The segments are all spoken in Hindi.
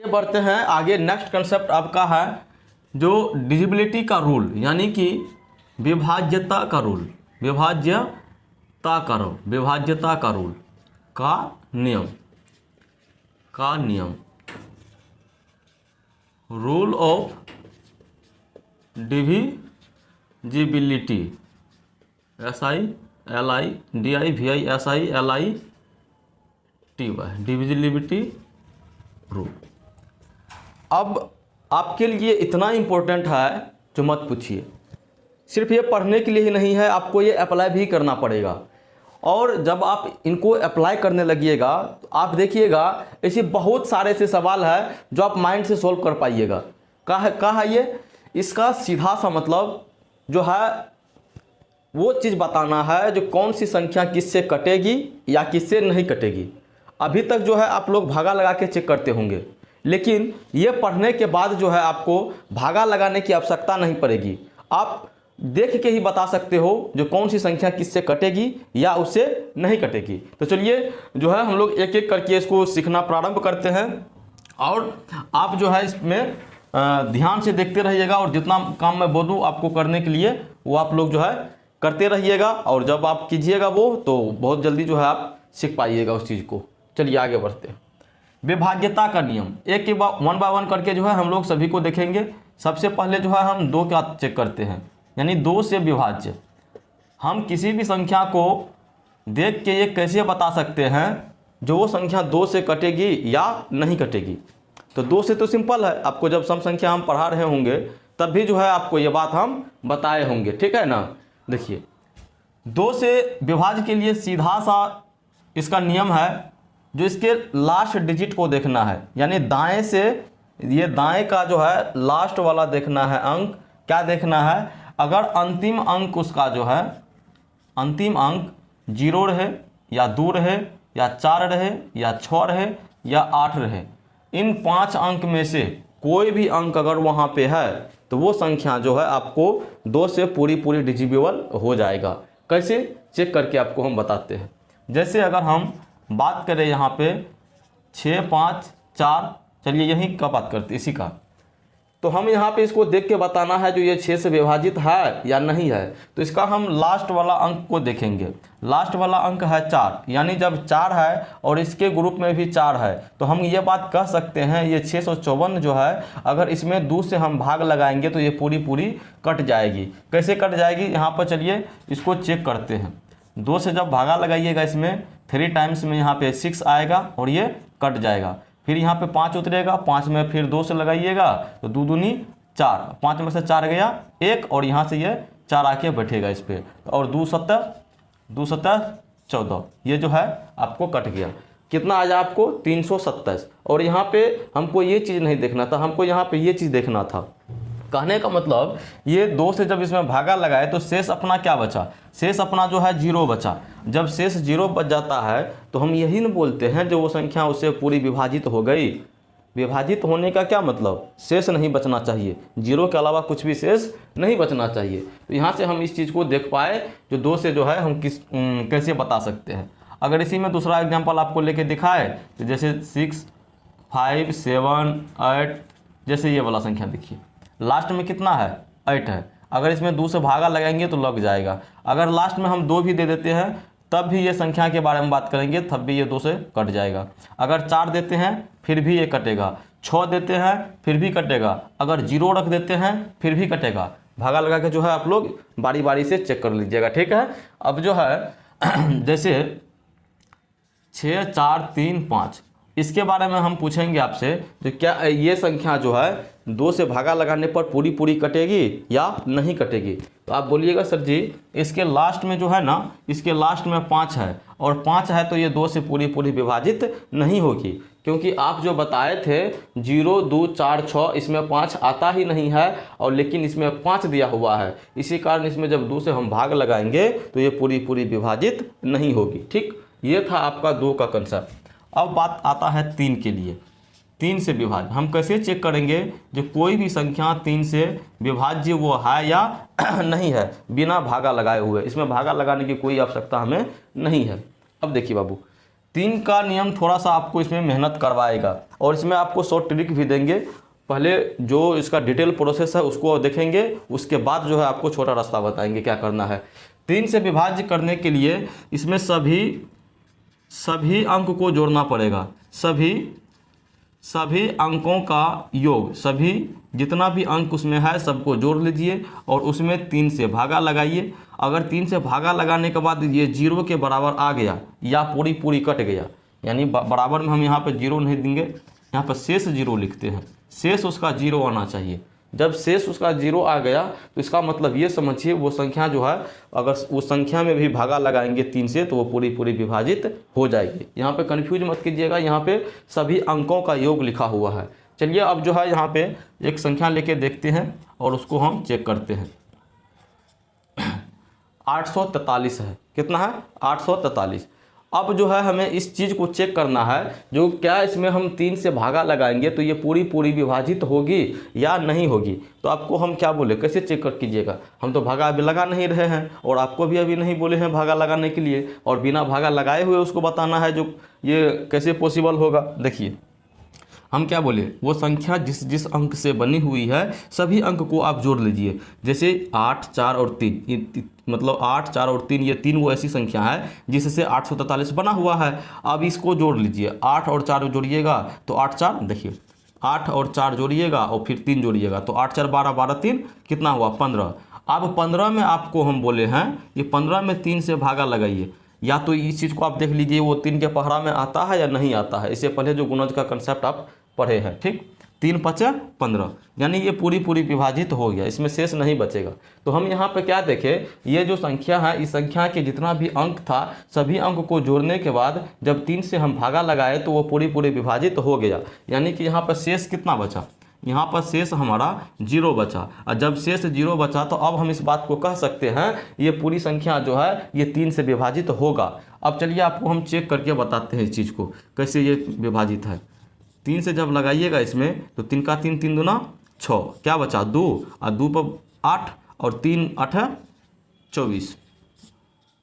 बढ़ते हैं आगे। नेक्स्ट कंसेप्ट आपका है जो डिविजिबिलिटी का रूल, यानी कि विभाज्यता का रूल, विभाज्यता का रूल का नियम, rule of divisibility, SILIDIVISILITY, divisibility rule. अब आपके लिए इतना इम्पोर्टेंट है जो मत पूछिए। सिर्फ ये पढ़ने के लिए ही नहीं है, आपको ये अप्लाई भी करना पड़ेगा। और जब आप इनको अप्लाई करने लगिएगा तो आप देखिएगा ऐसे बहुत सारे ऐसे सवाल है जो आप माइंड से सोल्व कर पाइएगा। कहा है ये, इसका सीधा सा मतलब जो है वो चीज़ बताना है जो कौन सी संख्या किससे कटेगी या किससे नहीं कटेगी। अभी तक जो है आप लोग भागा लगा के चेक करते होंगे, लेकिन ये पढ़ने के बाद जो है आपको भागा लगाने की आवश्यकता नहीं पड़ेगी। आप देख के ही बता सकते हो जो कौन सी संख्या किससे कटेगी या उससे नहीं कटेगी। तो चलिए जो है हम लोग एक एक करके इसको सीखना प्रारंभ करते हैं, और आप जो है इसमें ध्यान से देखते रहिएगा, और जितना काम मैं बोलूँ आपको करने के लिए वो आप लोग जो है करते रहिएगा, और जब आप कीजिएगा वो तो बहुत जल्दी जो है आप सीख पाइएगा उस चीज़ को। चलिए आगे बढ़ते हैं। विभाज्यता का नियम एक के बाद वन बाय वन करके जो है हम लोग सभी को देखेंगे। सबसे पहले जो है हम 2 का चेक करते हैं, यानी 2 से विभाज्य। हम किसी भी संख्या को देख के ये कैसे बता सकते हैं जो वो संख्या 2 से कटेगी या नहीं कटेगी। तो 2 से तो सिंपल है, आपको जब सम संख्या हम पढ़ा रहे होंगे तब भी जो है आपको ये बात हम बताए होंगे, ठीक है ना। देखिए 2 से विभाज्य के लिए सीधा सा इसका नियम है, जो इसके लास्ट डिजिट को देखना है, यानी दाएं से ये दाएं का जो है लास्ट वाला देखना है अंक। क्या देखना है, अगर अंतिम अंक उसका जो है अंतिम अंक 0 रहे या 2 रहे या 4 रहे या 6 रहे या 8 रहे, इन 5 अंक में से कोई भी अंक अगर वहाँ पे है तो वो संख्या जो है आपको 2 से पूरी डिविजिबल हो जाएगा। कैसे चेक करके आपको हम बताते हैं। जैसे अगर हम बात करें यहाँ पे 6, 5, 4, चलिए यहीं का बात करते इसी का, तो हम यहाँ पे इसको देख के बताना है जो ये 6 से विभाजित है या नहीं है। तो इसका हम लास्ट वाला अंक को देखेंगे। लास्ट वाला अंक है 4, यानी जब 4 है और इसके ग्रुप में भी 4 है तो हम ये बात कह सकते हैं ये 654 जो है अगर इसमें 2 से हम भाग लगाएंगे तो ये पूरी कट जाएगी। कैसे कट जाएगी, यहाँ पर चलिए इसको चेक करते हैं। 2 से जब भागा लगाइएगा इसमें 3 टाइम्स में यहाँ पे 6 आएगा और ये कट जाएगा। फिर यहाँ पे 5 उतरेगा, 5 में फिर 2 से लगाइएगा तो 2 दूनी 4, 5 में से 4 गया 1, और यहाँ से ये 4 आके बैठेगा इस पर, और 2 सत्तर 14, ये जो है आपको कट गया। कितना आया आपको 327। और यहाँ पे हमको ये चीज़ नहीं देखना था, हमको यहाँ पे ये चीज़ देखना था। कहने का मतलब ये 2 से जब इसमें भागा लगाए तो शेष अपना क्या बचा, शेष अपना जो है 0 बचा। जब शेष 0 बच जाता है तो हम यही न बोलते हैं जो वो संख्या उससे पूरी विभाजित हो गई। विभाजित होने का क्या मतलब, शेष नहीं बचना चाहिए, 0 के अलावा कुछ भी शेष नहीं बचना चाहिए। तो यहाँ से हम इस चीज़ को देख पाए जो 2 से जो है हम कैसे बता सकते हैं। अगर इसी में दूसरा एग्जाम्पल आपको लेके दिखाए तो जैसे 6, 5, 7, 8, जैसे ये वाला संख्या देखिए लास्ट में कितना है 8 है। अगर इसमें 2 से भागा लगाएंगे तो लग जाएगा। अगर लास्ट में हम 2 भी दे देते हैं तब भी ये संख्या के बारे में बात करेंगे, तब भी ये 2 से कट जाएगा। अगर 4 देते हैं फिर भी ये कटेगा, 6 देते हैं फिर भी कटेगा, अगर 0 रख देते हैं फिर भी कटेगा। भागा लगा के जो है आप लोग बारी बारी से चेक कर लीजिएगा, ठीक है। अब जो है जैसे 6, 4, 3, 5, इसके बारे में हम पूछेंगे आपसे तो क्या ये संख्या जो है 2 से भागा लगाने पर पूरी कटेगी या नहीं कटेगी। तो आप बोलिएगा सर जी इसके लास्ट में जो है ना, इसके लास्ट में 5 है और 5 है तो ये 2 से पूरी विभाजित नहीं होगी, क्योंकि आप जो बताए थे 0, 2, 4, 6 इसमें 5 आता ही नहीं है, और लेकिन इसमें 5 दिया हुआ है। इसी कारण इसमें जब 2 से हम भाग लगाएंगे तो ये पूरी विभाजित नहीं होगी। ठीक, ये था आपका 2 का कंसेप्ट। अब बात आता है 3 के लिए। 3 से विभाज्य हम कैसे चेक करेंगे जो कोई भी संख्या 3 से विभाज्य वो है या नहीं है, बिना भागा लगाए हुए। इसमें भागा लगाने की कोई आवश्यकता हमें नहीं है। अब देखिए बाबू, 3 का नियम थोड़ा सा आपको इसमें मेहनत करवाएगा, और इसमें आपको शॉर्ट ट्रिक भी देंगे। पहले जो इसका डिटेल प्रोसेस है उसको देखेंगे, उसके बाद जो है आपको छोटा रास्ता बताएंगे क्या करना है। 3 से विभाज्य करने के लिए इसमें सभी अंक को जोड़ना पड़ेगा, सभी अंकों का योग, सभी जितना भी अंक उसमें है सबको जोड़ लीजिए और उसमें 3 से भागा लगाइए। अगर 3 से भागा लगाने के बाद ये 0 के बराबर आ गया या पूरी कट गया, यानी बराबर में हम यहाँ पे 0 नहीं देंगे, यहाँ पर शेष 0 लिखते हैं, शेष उसका 0 आना चाहिए। जब शेष उसका 0 आ गया तो इसका मतलब ये समझिए वो संख्या जो है, अगर उस संख्या में भी भागा लगाएंगे 3 से तो वो पूरी विभाजित हो जाएगी। यहाँ पे कन्फ्यूज मत कीजिएगा, यहाँ पे सभी अंकों का योग लिखा हुआ है। चलिए अब जो है यहाँ पे एक संख्या लेके देखते हैं और उसको हम चेक करते हैं। 843 है, कितना है 843। अब जो है हमें इस चीज़ को चेक करना है, जो क्या इसमें हम 3 से भागा लगाएंगे तो ये पूरी विभाजित होगी या नहीं होगी। तो आपको हम क्या बोले, कैसे चेक कर कीजिएगा, हम तो भागा अभी लगा नहीं रहे हैं और आपको भी अभी नहीं बोले हैं भागा लगाने के लिए, और बिना भागा लगाए हुए उसको बताना है, जो ये कैसे पॉसिबल होगा। देखिए हम क्या बोले, वो संख्या जिस अंक से बनी हुई है सभी अंक को आप जोड़ लीजिए। जैसे 8, 4 और 3, मतलब 8, 4 और 3, ये 3 वो ऐसी संख्या है जिससे 843 बना हुआ है। अब इसको जोड़ लीजिए, 8 और 4 जोड़िएगा तो 8, 4, देखिए 8 और 4 जोड़िएगा और फिर 3 जोड़िएगा तो 8, 4, 12, 12, 3 कितना हुआ 15। अब 15 में आपको हम बोले हैं ये 15 में 3 से भागा लगाइए, या तो इस चीज़ को आप देख लीजिए वो 3 के पहरा में आता है या नहीं आता है। इससे पहले जो गुणज का कंसेप्ट आप पढ़े हैं, ठीक, 3, 5, 15, यानी ये पूरी विभाजित हो गया, इसमें शेष नहीं बचेगा। तो हम यहाँ पे क्या देखें, ये जो संख्या है इस संख्या के जितना भी अंक था सभी अंक को जोड़ने के बाद जब 3 से हम भागा लगाए तो वो पूरी विभाजित हो गया, यानी कि यहाँ पर शेष कितना बचा, यहाँ पर शेष हमारा 0 बचा। और जब शेष 0 बचा तो अब हम इस बात को कह सकते हैं ये पूरी संख्या जो है ये 3 से विभाजित होगा। अब चलिए आपको हम चेक करके बताते हैं इस चीज़ को कैसे ये विभाजित है। 3 से जब लगाइएगा इसमें तो 3 का 3, 3 दूना 6, क्या बचा 2, और 2 पर 8 और 3, 8 24,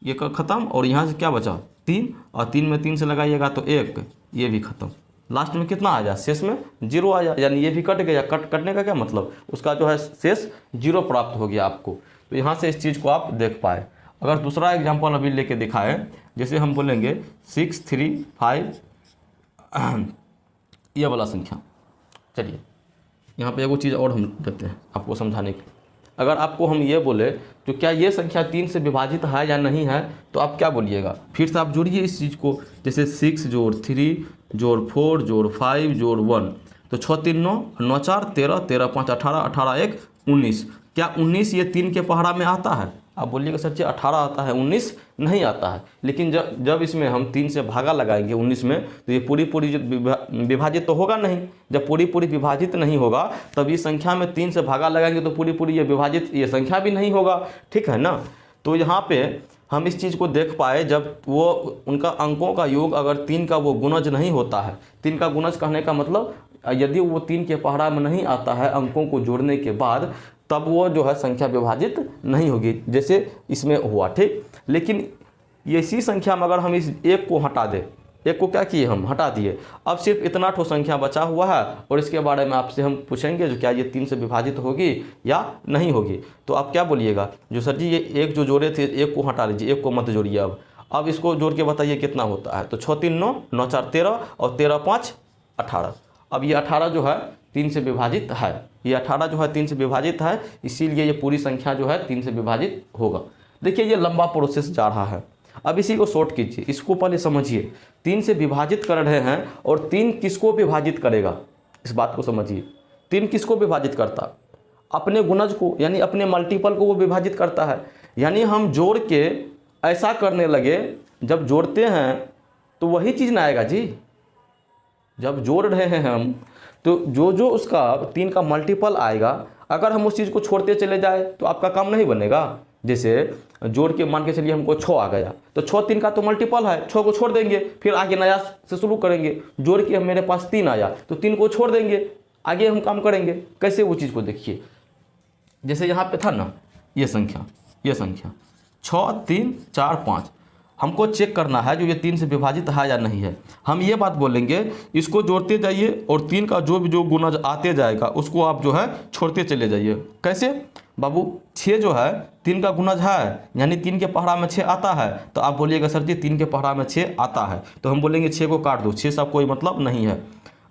ये ख़त्म। और यहाँ से क्या बचा 3, और 3 में 3 से लगाइएगा तो 1, ये भी ख़त्म। लास्ट में कितना आ जाए, शेष में 0 आ जाए, यानी ये भी कट गया। कटने का क्या मतलब, उसका जो है शेष 0 प्राप्त हो गया आपको। तो यहाँ से इस चीज़ को आप देख पाए। अगर दूसरा एग्जाम्पल अभी लेके दिखाएं, जैसे हम बोलेंगे 6, 3, 5 ये वाला संख्या। चलिए यहाँ पे एगो चीज़ और हम देते हैं आपको समझाने के लिए। अगर आपको हम ये बोले तो क्या ये संख्या 3 से विभाजित है या नहीं है, तो आप क्या बोलिएगा, फिर से आप जोड़िए इस चीज़ को। जैसे 6 जोड़ 3 जोड़ 4 जोड़ 5 जोड़ 1, तो 6, 3, 9, 9, 4, 13, 13, 5, 18, 18, 1, 19। क्या 19 ये 3 के पहरा में आता है? आप बोलिएगा सर जी 18 आता है, 19 नहीं आता है। लेकिन जब इसमें हम 3 से भागा लगाएंगे 19 में तो ये पूरी विभाजित तो होगा नहीं। जब पूरी विभाजित नहीं होगा तब इस संख्या में 3 से भागा लगाएंगे तो पूरी ये विभाजित ये संख्या भी नहीं होगा, ठीक है ना। तो यहाँ पे हम इस चीज़ को देख पाए, जब वो उनका अंकों का योग अगर 3 का वो गुणज नहीं होता है, 3 का गुणज कहने का मतलब यदि वो 3 के पहरा में नहीं आता है अंकों को जोड़ने के बाद, तब वो जो है संख्या विभाजित नहीं होगी, जैसे इसमें हुआ, ठीक। लेकिन इसी संख्या में अगर हम इस 1 को हटा दें, 1 को क्या किए हम हटा दिए, अब सिर्फ इतना ठो संख्या बचा हुआ है और इसके बारे में आपसे हम पूछेंगे जो क्या ये 3 से विभाजित होगी या नहीं होगी। तो आप क्या बोलिएगा, जो सर जी ये 1 जो जोड़े थे 1 को हटा लीजिए, 1 को मत जोड़िए। अब इसको जोड़ के बताइए कितना होता है। तो 6, 3, 9, 9, 4, 13 और 13, 5, 18। अब ये 18 जो है 3 से विभाजित है, ये 18 जो है 3 से विभाजित है, इसीलिए ये पूरी संख्या जो है 3 से विभाजित होगा। देखिए ये लंबा प्रोसेस जा रहा है, अब इसी को शॉर्ट कीजिए, इसको पहले समझिए। 3 से विभाजित कर रहे हैं और 3 किसको विभाजित करेगा, इस बात को समझिए। 3 किसको विभाजित करता, अपने गुणज को, यानी अपने मल्टीपल को वो विभाजित करता है। यानी हम जोड़ के ऐसा करने लगे, जब जोड़ते हैं तो वही चीज़ ना आएगा जी। जब जोड़ रहे हैं हम तो जो उसका 3 का मल्टीपल आएगा, अगर हम उस चीज़ को छोड़ते चले जाए तो आपका काम नहीं बनेगा। जैसे जोड़ के मान के चलिए हमको 6 आ गया, तो 6 3 का तो मल्टीपल है, 6 को छोड़ देंगे, फिर आगे नया से शुरू करेंगे। जोड़ के मेरे पास 3 आया तो 3 को छोड़ देंगे, आगे हम काम करेंगे। कैसे वो चीज़ को देखिए, जैसे यहाँ पे था ना ये संख्या 6, 3, 4, 5, हमको चेक करना है जो ये 3 से विभाजित है या नहीं है। हम ये बात बोलेंगे, इसको जोड़ते जाइए और 3 का जो गुना आते जाएगा उसको आप जो है छोड़ते चले जाइए। कैसे बाबू, 6 जो है 3 का गुणज है, यानी 3 के पहाड़ा में 6 आता है, तो आप बोलिएगा सर जी 3 के पहाड़ा में 6 आता है, तो हम बोलेंगे 6 को काट दो, 6 से कोई मतलब नहीं है।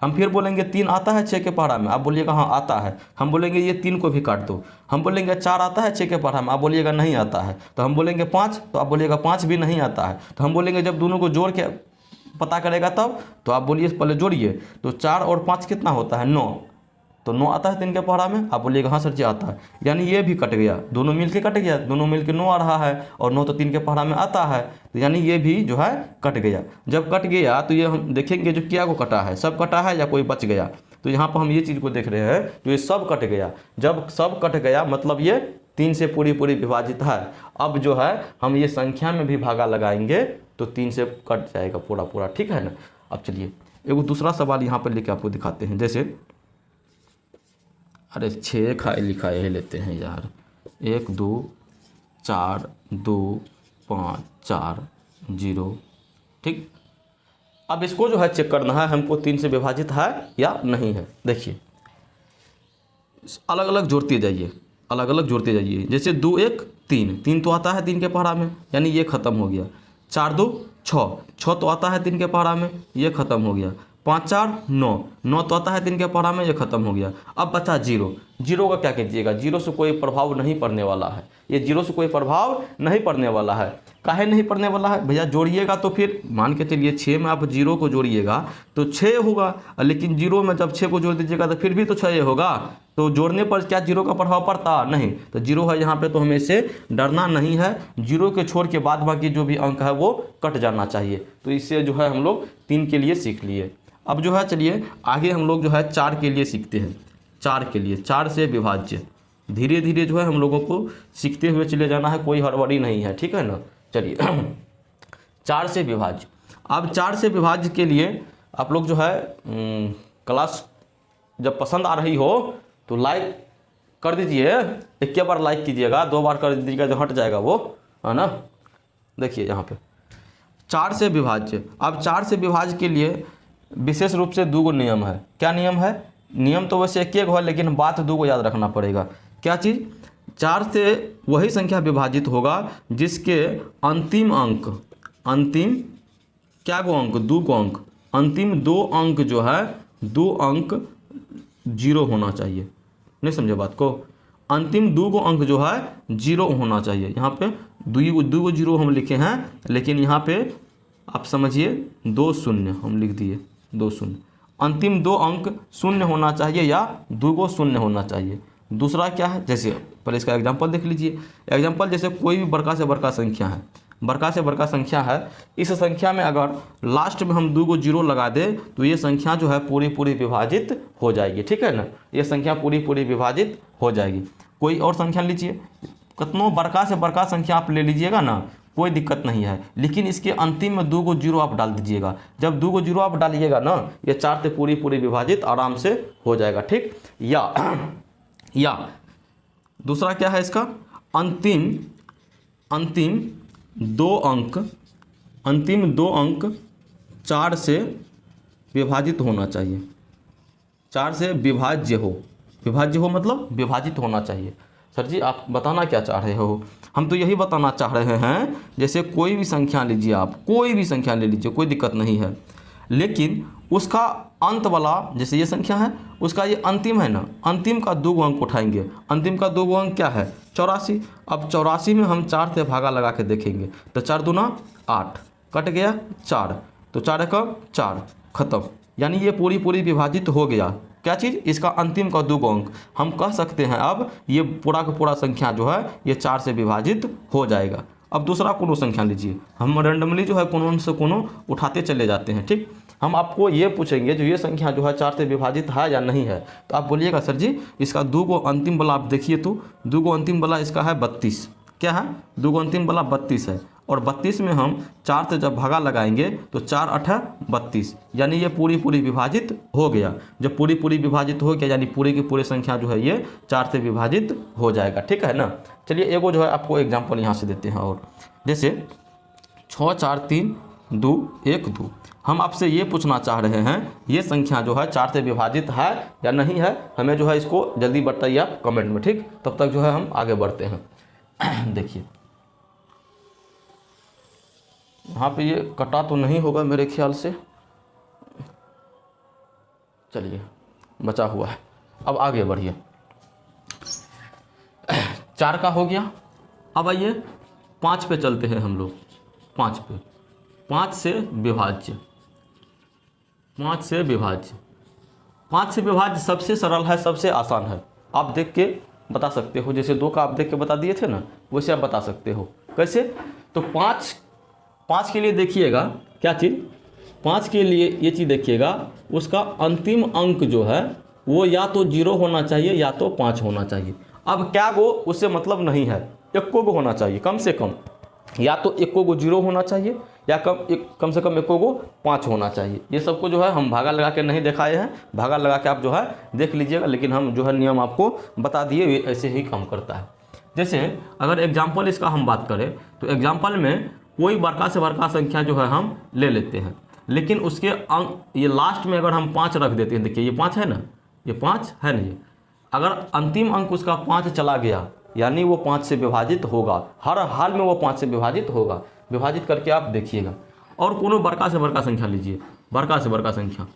हम फिर बोलेंगे 3 आता है 6 के पहाड़ा में, आप बोलिएगा हाँ आता है, हम बोलेंगे ये 3 को भी काट दो। हम बोलेंगे 4 आता है 6 के पहाड़ा में, आप बोलिएगा नहीं आता है। तो हम बोलेंगे 5, तो आप बोलिएगा 5 भी नहीं आता है। तो हम बोलेंगे जब दोनों को जोड़ के पता करेगा तब, तो आप बोलिए पहले जोड़िए, तो 4 और 5 कितना होता है 9, तो 9 आता है 3 के पहाड़ा में, आप बोलिएगा हाँ सर जी आता है, यानी ये भी कट गया, दोनों मिल के कट गया, दोनों मिल के 9 आ रहा है और 9 तो 3 के पहाड़ा में आता है, तो यानी ये भी जो है कट गया। जब कट गया तो ये हम देखेंगे जो क्या को कटा है, सब कटा है या कोई बच गया, तो यहाँ पर हम ये चीज़ को देख रहे हैं जो ये सब कट गया। जब सब कट गया मतलब ये 3 से पूरी विभाजित है। अब जो है हम ये संख्या में भी भागा लगाएंगे तो 3 से कट जाएगा पूरा, ठीक है ना। अब चलिए एक दूसरा सवाल यहाँ पर लेके आपको दिखाते हैं। जैसे अरे 6 खाए लिखाए है लेते हैं यार, 1 2 4 2 5 4 0, ठीक। अब इसको जो है चेक करना है हमको 3 से विभाजित है या नहीं है। देखिए अलग अलग जोड़ते जाइए, अलग अलग जोड़ते जाइए। जैसे 2 1 3, 3 तो आता है 3 के पहाड़ा में, यानी ये ख़त्म हो गया। 4 2 6, 6 तो आता है 3 के पहाड़ा में, ये ख़त्म हो गया। 5 4 9, 9 तो आता है 3 के पहाड़ा में, ये ख़त्म हो गया। अब बचा 0, 0 का क्या कीजिएगा, 0 से कोई प्रभाव नहीं पड़ने वाला है, ये 0 से कोई प्रभाव नहीं पड़ने वाला है। काहे नहीं पड़ने वाला है भैया, जोड़िएगा तो फिर मान के चलिए 6 में आप 0 को जोड़िएगा तो 6 होगा, लेकिन 0 में जब 6 को जोड़ दीजिएगा तो फिर भी तो 6 होगा, तो जोड़ने पर क्या 0 का प्रभाव पड़ता नहीं, तो 0 है यहाँ पे, तो हमें इससे डरना नहीं है। 0 के छोड़ के बाद बाकी जो भी अंक है वो कट जाना चाहिए। तो इससे जो है हम लोग 3 के लिए सीख लिए। अब जो है चलिए आगे हम लोग जो है 4 के लिए सीखते हैं। 4 के लिए, 4 से विभाज्य, धीरे धीरे जो है हम लोगों को सीखते हुए चले जाना है, कोई हड़बड़ी नहीं है, ठीक है ना। चलिए 4 से विभाज्य। अब 4 से विभाज्य के लिए आप लोग जो है क्लास जब पसंद आ रही हो तो लाइक कर दीजिए, एक बार लाइक कीजिएगा, 2 बार कर दीजिएगा जो हट जाएगा वो, है ना। देखिए यहाँ पे 4 से विभाज्य। अब 4 से विभाज्य के लिए विशेष रूप से 2 नियम है। क्या नियम है, नियम तो वैसे एक है लेकिन बात 2 याद रखना पड़ेगा। क्या चीज़, 4 से वही संख्या विभाजित होगा जिसके अंतिम अंक, अंतिम क्या को अंक, 2 को अंक, अंतिम 2 अंक जो है 2 अंक 0 होना चाहिए। नहीं समझे बात को, अंतिम 2 अंक जो है 0 होना चाहिए। यहाँ पे 2 0 हम लिखे हैं, लेकिन यहाँ पे आप समझिए 2 0 हम लिख दिए, 2 0, अंतिम 2 अंक 0 होना चाहिए या 2 0 होना चाहिए। दूसरा क्या है, जैसे पहले इसका एग्जांपल देख लीजिए। एग्जांपल जैसे कोई भी बड़का से बड़का संख्या है, बड़का से बड़का संख्या है, इस संख्या में अगर लास्ट में हम 2 0 लगा दें तो ये संख्या जो है पूरी विभाजित हो जाएगी, ठीक है ना। ये संख्या पूरी विभाजित हो जाएगी। कोई और संख्या लीजिए, कितनों बड़का से बड़का संख्या आप ले लीजिएगा ना, कोई दिक्कत नहीं है, लेकिन इसके अंतिम में 2 0 आप डाल दीजिएगा। जब 2 0 आप डालिएगा ना, ये 4 से पूरी विभाजित आराम से हो जाएगा, ठीक। या दूसरा क्या है इसका, अंतिम 2 अंक, अंतिम 2 अंक 4 से विभाजित होना चाहिए। 4 से विभाज्य हो मतलब विभाजित होना चाहिए। सर जी आप बताना क्या चाह रहे हो, हम तो यही बताना चाह रहे हैं। जैसे कोई भी संख्या लीजिए, आप कोई भी संख्या ले लीजिए, कोई दिक्कत नहीं है, लेकिन उसका अंत वाला, जैसे ये संख्या है उसका ये अंतिम है ना, अंतिम का 2 अंक उठाएंगे। अंतिम का 2 अंक क्या है, 84। अब 84 में हम 4 से भागा लगा के देखेंगे तो 4 दूना 8, कट गया 4, तो 4 1 4, खत्म। यानी ये पूरी विभाजित हो गया। क्या चीज़, इसका अंतिम का 2 अंक। हम कह सकते हैं अब ये पूरा का पूरा संख्या जो है ये 4 से विभाजित हो जाएगा। अब दूसरा कोनो संख्या लीजिए, हम रैंडमली जो है कोनो से कोनो उठाते चले जाते हैं, ठीक। हम आपको ये पूछेंगे जो ये संख्या जो है 4 से विभाजित है या नहीं है, तो आप बोलिएगा सर जी इसका 2 अंतिम वाला आप देखिए, तो 2 अंतिम वाला इसका है 32। क्या है, 2 अंतिम वाला 32 है, और 32 में हम 4 से जब भागा लगाएंगे तो 4 8 32, यानी ये पूरी विभाजित हो गया। जब पूरी विभाजित हो गया यानी पूरे की पूरे संख्या जो है ये 4 से विभाजित हो जाएगा, ठीक है ना। चलिए एगो जो है आपको एग्जांपल यहाँ से देते हैं। और जैसे 6 4 3 2 1 2। हम आपसे ये पूछना चाह रहे हैं ये संख्या जो है 4 से विभाजित है या नहीं है, हमें जो है इसको जल्दी बताइए आप कमेंट में, ठीक। तब तक जो है हम आगे बढ़ते हैं। देखिए यहाँ पे ये कटा तो नहीं होगा मेरे ख्याल से, चलिए बचा हुआ है। अब आगे बढ़िए, 4 का हो गया। अब आइए 5 पे चलते हैं हम लोग, 5 पे। 5 से विभाज्य, 5 से विभाज्य, 5 से विभाज्य सबसे सरल है, सबसे आसान है। आप देख के बता सकते हो, जैसे 2 का आप देख के बता दिए थे ना, वैसे आप बता सकते हो। कैसे? तो 5 के लिए देखिएगा क्या चीज़, 5 के लिए ये चीज़ देखिएगा, उसका अंतिम अंक जो है वो या तो 0 होना चाहिए या तो 5 होना चाहिए। अब क्या गो उससे मतलब नहीं है, एको गो होना चाहिए कम से कम, या तो एको गो 0 होना चाहिए या कम से कम एको गो 5 होना चाहिए। ये सबको जो है हम भागा लगा के नहीं दिखाए हैं, भागा लगा के आप जो है देख लीजिएगा, लेकिन हम जो है नियम आपको बता दिए, ऐसे ही काम करता है। जैसे अगर एग्जाम्पल इसका हम बात करें तो एग्जाम्पल में कोई बड़का से बड़का संख्या जो है हम ले लेते हैं, लेकिन उसके अंक ये लास्ट में अगर हम 5 रख देते हैं, देखिए ये 5 है ना, ये 5 है ना, ये अगर अंतिम अंक उसका 5 चला गया यानी वो 5 से विभाजित होगा, हर हाल में वो 5 से विभाजित होगा। विभाजित करके आप देखिएगा। और कोनो बड़का से बड़का संख्या लीजिए, बड़का से बड़का संख्या,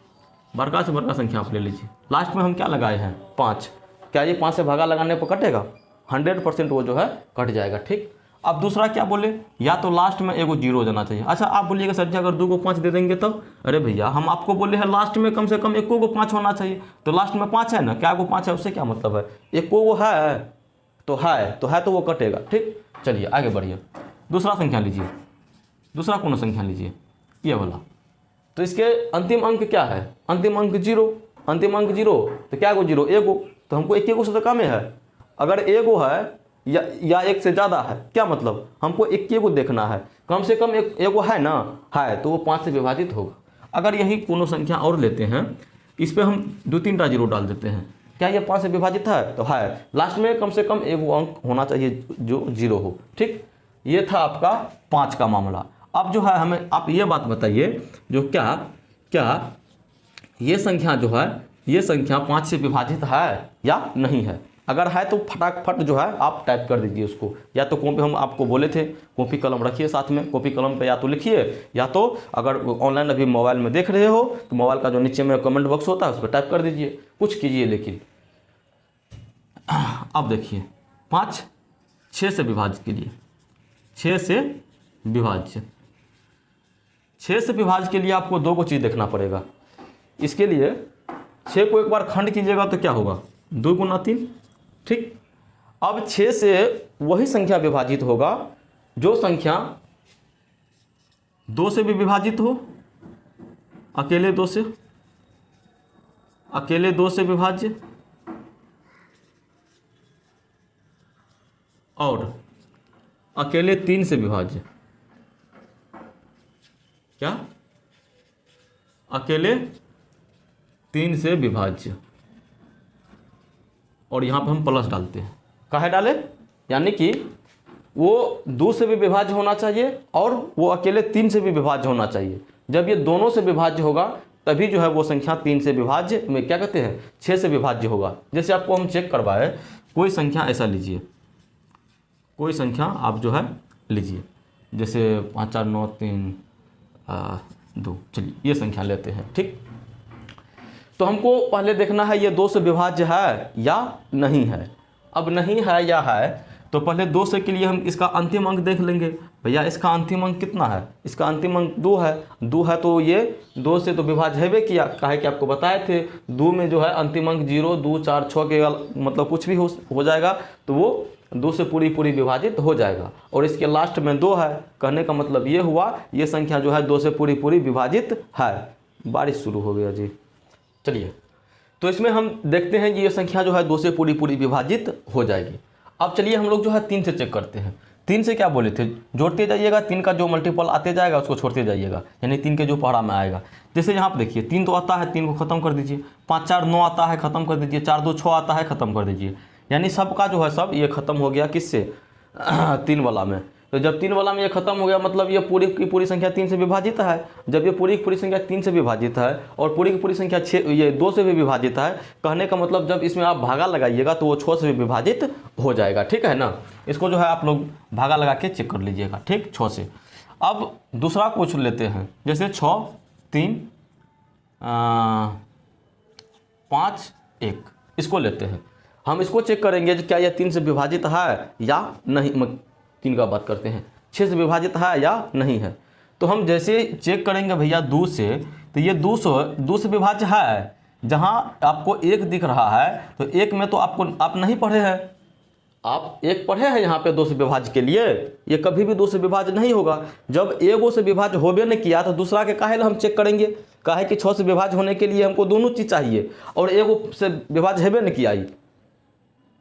बड़का से बड़का संख्या आप ले लीजिए, लास्ट में हम क्या लगाए हैं 5, क्या ये 5 से भागा लगाने पर कटेगा? 100% वो जो है कट जाएगा, ठीक। अब दूसरा क्या बोले, या तो लास्ट में एगो 0 जाना चाहिए। अच्छा आप बोलिएगा सर जी अगर 2 को 5 दे देंगे तब, अरे भैया हम आपको बोले हैं लास्ट में कम से कम एको को 5 होना चाहिए, तो लास्ट में 5 है ना, क्या को 5 है, उससे क्या मतलब है, एको वो है तो वो कटेगा, ठीक। चलिए आगे बढ़िए, दूसरा संख्या लीजिए, दूसरा कौन संख्या लीजिए, ये वाला। तो इसके अंतिम अंक क्या है, अंतिम अंक 0, अंतिम अंक 0, तो क्या को 0 एगो, तो हमको एक को से तो कम है। अगर एगो है या एक से ज़्यादा है, क्या मतलब हमको एक को देखना है, कम से कम एगो है ना, है तो वो 5 से विभाजित होगा। अगर यही कोनो संख्या और लेते हैं, इस पर हम 2-3 0 डाल देते हैं, क्या ये 5 से विभाजित है, तो है, लास्ट में कम से कम एगो अंक होना चाहिए जो 0 हो, ठीक। ये था आपका 5 का मामला। अब जो है हमें आप ये बात बताइए, जो क्या ये संख्या जो है, ये संख्या 5 से विभाजित है या नहीं है। अगर है तो फटाफट जो है आप टाइप कर दीजिए उसको, या तो कॉपी, हम आपको बोले थे कॉपी कलम रखिए साथ में, कॉपी कलम पे या तो लिखिए, या तो अगर ऑनलाइन अभी मोबाइल में देख रहे हो तो मोबाइल का जो नीचे में कमेंट बॉक्स होता है उस पर टाइप कर दीजिए, कुछ कीजिए। लेकिन अब देखिए 5 6 से विभाजित के लिए, 6 से विभाज्य, 6 से विभाज्य के लिए आपको 2 को चीज़ देखना पड़ेगा। इसके लिए 6 को एक बार खंड कीजिएगा तो क्या होगा, 2 गुना 3, ठीक। अब 6 से वही संख्या विभाजित होगा जो संख्या 2 से भी विभाजित हो, अकेले 2 से विभाज्य, और अकेले 3 से विभाज्य, क्या अकेले 3 से विभाज्य, और यहाँ पर हम प्लस डालते हैं, काहे डाले, यानी कि वो 2 से भी विभाज्य होना चाहिए और वो अकेले 3 से भी विभाज्य होना चाहिए। जब ये दोनों से विभाज्य होगा तभी जो है वो संख्या 3 से विभाज्य में क्या कहते हैं 6 से विभाज्य होगा। जैसे आपको हम चेक करवाए, कोई संख्या ऐसा लीजिए, कोई संख्या आप जो है लीजिए, जैसे 5 4 9 3 2, चलिए ये संख्या लेते हैं, ठीक। तो हमको पहले देखना है ये 2 से विभाज्य है या नहीं है। अब नहीं है या है तो पहले 2 से के लिए हम इसका अंतिम अंक देख लेंगे। भैया इसका अंतिम अंक कितना है, इसका अंतिम अंक 2 है, 2 है तो ये 2 से तो विभाज्य है किया, काहे कि आपको बताए थे 2 में जो है अंतिम अंक 0 2 4 6 के मतलब कुछ भी हो जाएगा, तो वो 2 से पूरी विभाजित हो जाएगा। और इसके लास्ट में 2 है, कहने का मतलब ये हुआ ये संख्या जो है 2 से पूरी विभाजित है। बारिश शुरू हो गया जी, चलिए तो इसमें हम देखते हैं कि ये संख्या जो है 2 से पूरी विभाजित हो जाएगी। अब चलिए हम लोग जो है 3 से चेक करते हैं। 3 से क्या बोले थे, जोड़ते जाइएगा, 3 का जो मल्टीपल आते जाएगा उसको छोड़ते जाइएगा, यानी 3 के जो पहाड़ा में आएगा। जैसे यहाँ पर देखिए 3 तो आता है, 3 को ख़त्म कर दीजिए, 5 4 9 आता है, ख़त्म कर दीजिए, 4 2 6 आता है, ख़त्म कर दीजिए, यानी सबका जो है सब ये ख़त्म हो गया किससे 3 वाला में। तो जब 3 वाला में ये खत्म हो गया मतलब ये पूरी की पूरी संख्या 3 से विभाजित है। जब ये पूरी की पूरी संख्या 3 से विभाजित है और पूरी की पूरी संख्या 6 ये 2 से भी विभाजित है, कहने का मतलब जब इसमें आप भागा लगाइएगा तो वो 6 से भी विभाजित हो जाएगा। ठीक है ना, इसको जो है आप लोग भागा लगा के चेक कर लीजिएगा। ठीक, 6 से। अब दूसरा क्वेश्चन लेते हैं, जैसे 6 3 5 1, इसको लेते हैं। हम इसको चेक करेंगे कि क्या यह 3 से विभाजित है या नहीं। 3 का बात करते हैं, 6 से विभाजित है या नहीं है। तो हम जैसे चेक करेंगे भैया 2 से, तो ये 2 से विभाज्य है। जहाँ आपको 1 दिख रहा है तो 1 में तो आप नहीं पढ़े हैं, आप 1 पढ़े हैं यहाँ पे 2 से विभाज्य के लिए। ये कभी भी 2 से विभाज्य नहीं होगा। जब एगो से विभाज्य होबे नहीं किया तो दूसरा के काहे हम चेक करेंगे। काहे कि 6 से विभाज्य होने के लिए हमको दोनों चीज़ चाहिए और एगो से विभाज्य हेबे नहीं किया,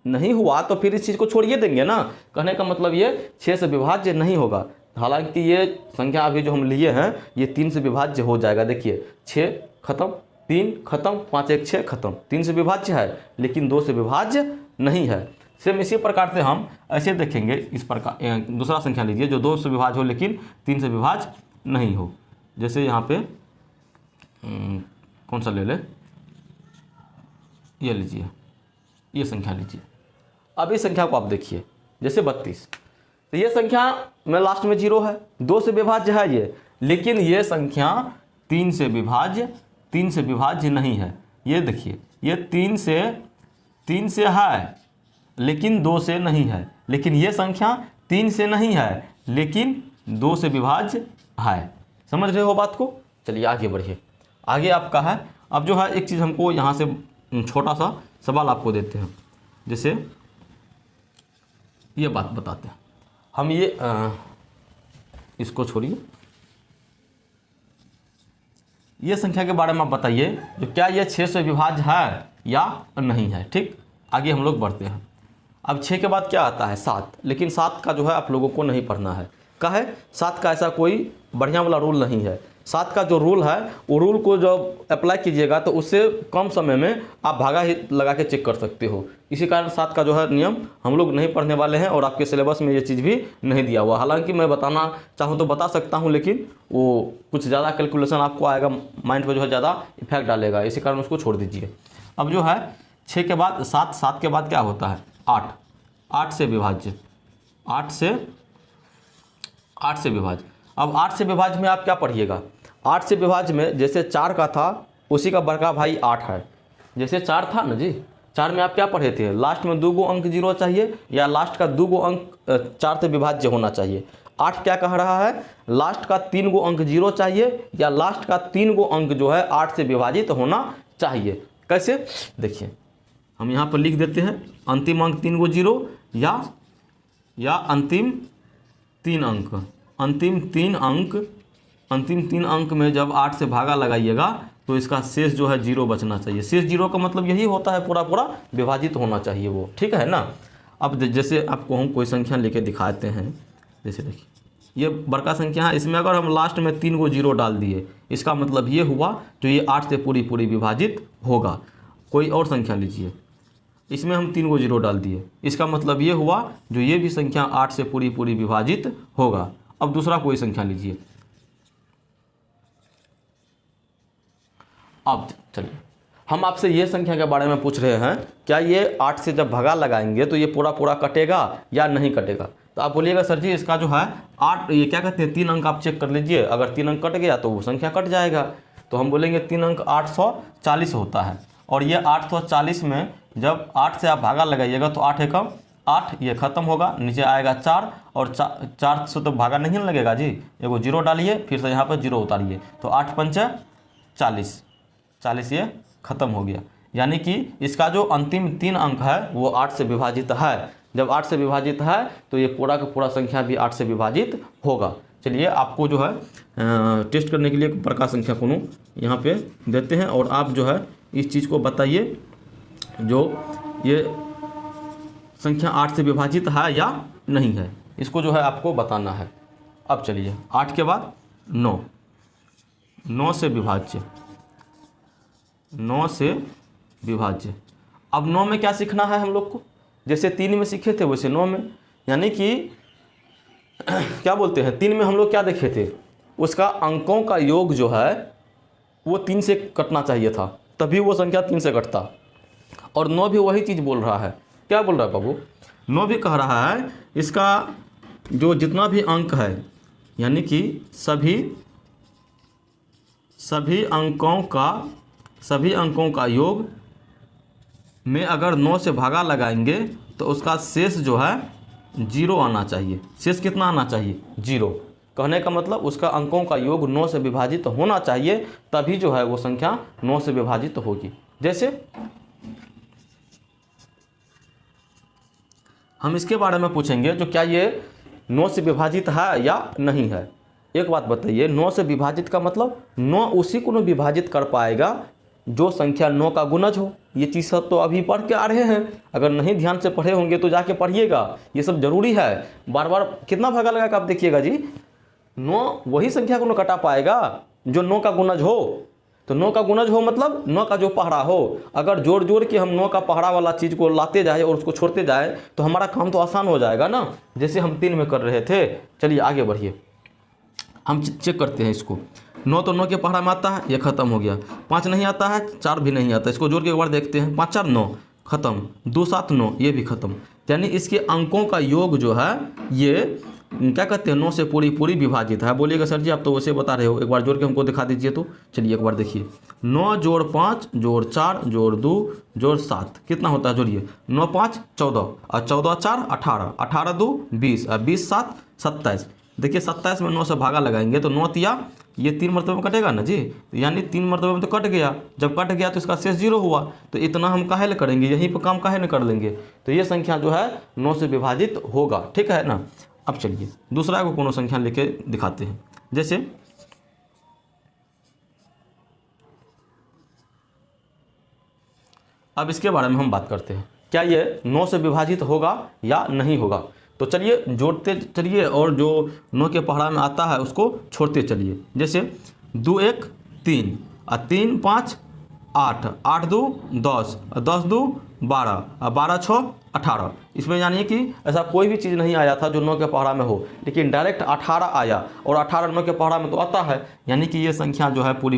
नहीं हुआ तो फिर इस चीज़ को छोड़िए देंगे ना। कहने का मतलब ये 6 से विभाज्य नहीं होगा। हालांकि ये संख्या अभी जो हम लिए हैं ये 3 से विभाज्य हो जाएगा। देखिए 6 खत्म, 3 खत्म, 5 1 6 खत्म, 3 से विभाज्य है लेकिन 2 से विभाज्य नहीं है। सेम इसी प्रकार से हम ऐसे देखेंगे, इस प्रकार दूसरा संख्या लीजिए जो 2 से विभाज्य हो लेकिन 3 से विभाज्य नहीं हो। जैसे यहाँ पे कौन सा ले ले, ये लीजिए, ये संख्या लीजिए। अब इस संख्या को आप देखिए, जैसे 32, तो ये संख्या में लास्ट में 0 है, 2 से विभाज्य है ये, लेकिन ये संख्या 3 से विभाज्य नहीं है। ये देखिए ये 3 से है लेकिन 2 से नहीं है, लेकिन ये संख्या 3 से नहीं है लेकिन 2 से विभाज्य है। समझ रहे हो बात को। चलिए आगे बढ़िए। आगे आपका है, अब जो है एक चीज़ हमको यहाँ से छोटा सा सवाल आपको देते हैं। जैसे ये बात बताते हैं हम, ये इसको छोड़िए, ये संख्या के बारे में आप बताइए जो क्या ये 6 से विभाज्य है या नहीं है। ठीक, आगे हम लोग बढ़ते हैं। अब 6 के बाद क्या आता है 7, लेकिन 7 का जो है आप लोगों को नहीं पढ़ना है। का है 7 का ऐसा कोई बढ़िया वाला रूल नहीं है। 7 का जो रूल है वो रूल को जब अप्लाई कीजिएगा तो उससे कम समय में आप भागा ही लगा के चेक कर सकते हो। इसी कारण 7 का जो है नियम हम लोग नहीं पढ़ने वाले हैं और आपके सिलेबस में ये चीज़ भी नहीं दिया हुआ। हालांकि मैं बताना चाहूँ तो बता सकता हूँ, लेकिन वो कुछ ज़्यादा कैलकुलेशन आपको आएगा, माइंड पर जो है ज़्यादा इफेक्ट डालेगा, इसी कारण उसको छोड़ दीजिए। अब जो है 6 के बाद 7 के बाद क्या होता है 8 से विभाज्य, 8 से विभाज्य। अब 8 से विभाज्य में आप क्या पढ़िएगा, 8 से विभाज्य में जैसे 4 का था उसी का बड़का भाई 8 है। जैसे 4 था ना जी, 4 में आप क्या पढ़े थे, लास्ट में 2 अंक 0 चाहिए या लास्ट का 2 अंक 4 से विभाज्य होना चाहिए। 8 क्या कह रहा है, लास्ट का 3 अंक 0 चाहिए या लास्ट का 3 अंक जो है 8 से विभाजित होना चाहिए। कैसे देखिए, हम यहाँ पर लिख देते हैं अंतिम अंक 3 0 या अंतिम 3 अंक। अंतिम तीन अंक में जब 8 से भागा लगाइएगा तो इसका शेष जो है 0 बचना चाहिए। शेष 0 का मतलब यही होता है पूरा विभाजित होना चाहिए वो, ठीक है ना। अब जैसे आपको हम कोई संख्या लेके दिखाते हैं, जैसे देखिए ये बड़का संख्या है, इसमें अगर हम लास्ट में 3 0 डाल दिए इसका मतलब ये हुआ जो ये 8 से पूरी विभाजित होगा। कोई और संख्या लीजिए, इसमें हम 3 0 डाल दिए, इसका मतलब ये हुआ जो ये भी संख्या 8 से पूरी विभाजित होगा। अब दूसरा कोई संख्या लीजिए। अब चलिए हम आपसे ये संख्या के बारे में पूछ रहे हैं, क्या ये 8 से जब भगा लगाएंगे तो ये पूरा कटेगा या नहीं कटेगा। तो आप बोलिएगा सर जी इसका जो है 8, ये क्या कहते हैं 3 अंक आप चेक कर लीजिए, अगर 3 अंक कट गया तो वो संख्या कट जाएगा। तो हम बोलेंगे 3 अंक 840 होता है, और ये 840 में जब 8 से आप भागा लगाइएगा तो 8 एकम 8, ये खत्म होगा, नीचे आएगा 4 और 4 से तो भागा नहीं लगेगा जी, एगो 0 डालिए फिर से यहाँ पर 0 उतारिए तो 8 पंचे 40 ये खत्म हो गया। यानी कि इसका जो अंतिम 3 अंक है वो 8 से विभाजित है। जब 8 से विभाजित है तो ये पूरा का पूरा संख्या भी 8 से विभाजित होगा। चलिए आपको जो है टेस्ट करने के लिए बड़का संख्या को यहाँ पे देते हैं और आप जो है इस चीज़ को बताइए जो ये संख्या 8 से विभाजित है या नहीं है, इसको जो है आपको बताना है। अब चलिए 8 के बाद 9 से विभाज्य, 9 से विभाज्य। अब 9 में क्या सीखना है हम लोग को, जैसे 3 में सीखे थे वैसे 9 में, यानी कि क्या बोलते हैं, 3 में हम लोग क्या देखे थे, उसका अंकों का योग जो है वो 3 से कटना चाहिए था, तभी वो संख्या 3 से कटता। और 9 भी वही चीज़ बोल रहा है। क्या बोल रहा है बाबू, 9 भी कह रहा है इसका जो जितना भी अंक है, यानी कि सभी अंकों का योग में अगर 9 से भागा लगाएंगे तो उसका शेष जो है 0 आना चाहिए। शेष कितना आना चाहिए, 0। कहने का मतलब उसका अंकों का योग 9 से विभाजित होना चाहिए, तभी जो है वो संख्या 9 से विभाजित होगी। जैसे हम इसके बारे में पूछेंगे जो क्या ये 9 से विभाजित है या नहीं है। एक बात बताइए, 9 से विभाजित का मतलब 9 उसी को विभाजित कर पाएगा जो संख्या 9 का गुणज हो। ये चीज़ सब तो अभी पढ़ के आ रहे हैं, अगर नहीं ध्यान से पढ़े होंगे तो जाके पढ़िएगा, ये सब जरूरी है। बार बार कितना भागा लगा के आप देखिएगा जी, 9 वही संख्या को कटा पाएगा जो 9 का गुणज हो। तो 9 का गुणज हो मतलब 9 का जो पहाड़ा हो। अगर जोड़ जोड़ के हम 9 का पहाड़ा वाला चीज़ को लाते जाए और उसको छोड़ते जाए तो हमारा काम तो आसान हो जाएगा ना, जैसे हम 3 में कर रहे थे। चलिए आगे बढ़िए, हम चेक करते हैं इसको। 9 तो 9 के पहाड़ा में आता है, ये खत्म हो गया। 5 नहीं आता है, 4 भी नहीं आता, इसको जोड़ के एक बार देखते हैं। 5 4 9 खत्म, 2 7 9 ये भी खत्म। यानी इसके अंकों का योग जो है ये क्या कहते हैं, 9 से पूरी विभाजित है। बोलिएगा सर जी आप तो वैसे बता रहे हो, एक बार जोड़ के हमको दिखा दीजिए तो। चलिए एक बार देखिए, 9 जोड़ 5 जोड़ 4 जोड़ 2 जोड़ 7 कितना होता है, जोड़िए। 9 5 14 और 14 4 18, 18 2 20 और 20 7 27। देखिए 27 में 9 से भागा लगाएंगे तो 9 तिया ये 3 मरतबे में कटेगा ना जी, यानी 3 मरतबे में तो कट गया। जब कट गया तो इसका शेष 0 हुआ, तो इतना हम काहे करेंगे, यहीं पर काम काहे न कर लेंगे। तो ये संख्या जो है 9 से विभाजित होगा, ठीक है ना। अब चलिए दूसरा को कोनो संख्या लेके दिखाते हैं। जैसे अब इसके बारे में हम बात करते हैं, क्या ये 9 से विभाजित होगा या नहीं होगा। तो चलिए जोड़ते चलिए और जो 9 के पहाड़ा में आता है उसको छोड़ते चलिए। जैसे 2 1 3 और 3 5 8, 8 2 10 और 10 2 12 और 12 6 18। इसमें यानी कि ऐसा कोई भी चीज़ नहीं आया था जो 9 के पहाड़ा में हो, लेकिन डायरेक्ट 18 आया और 18 9 के पहाड़ा में तो आता है। यानी कि ये संख्या जो है पूरी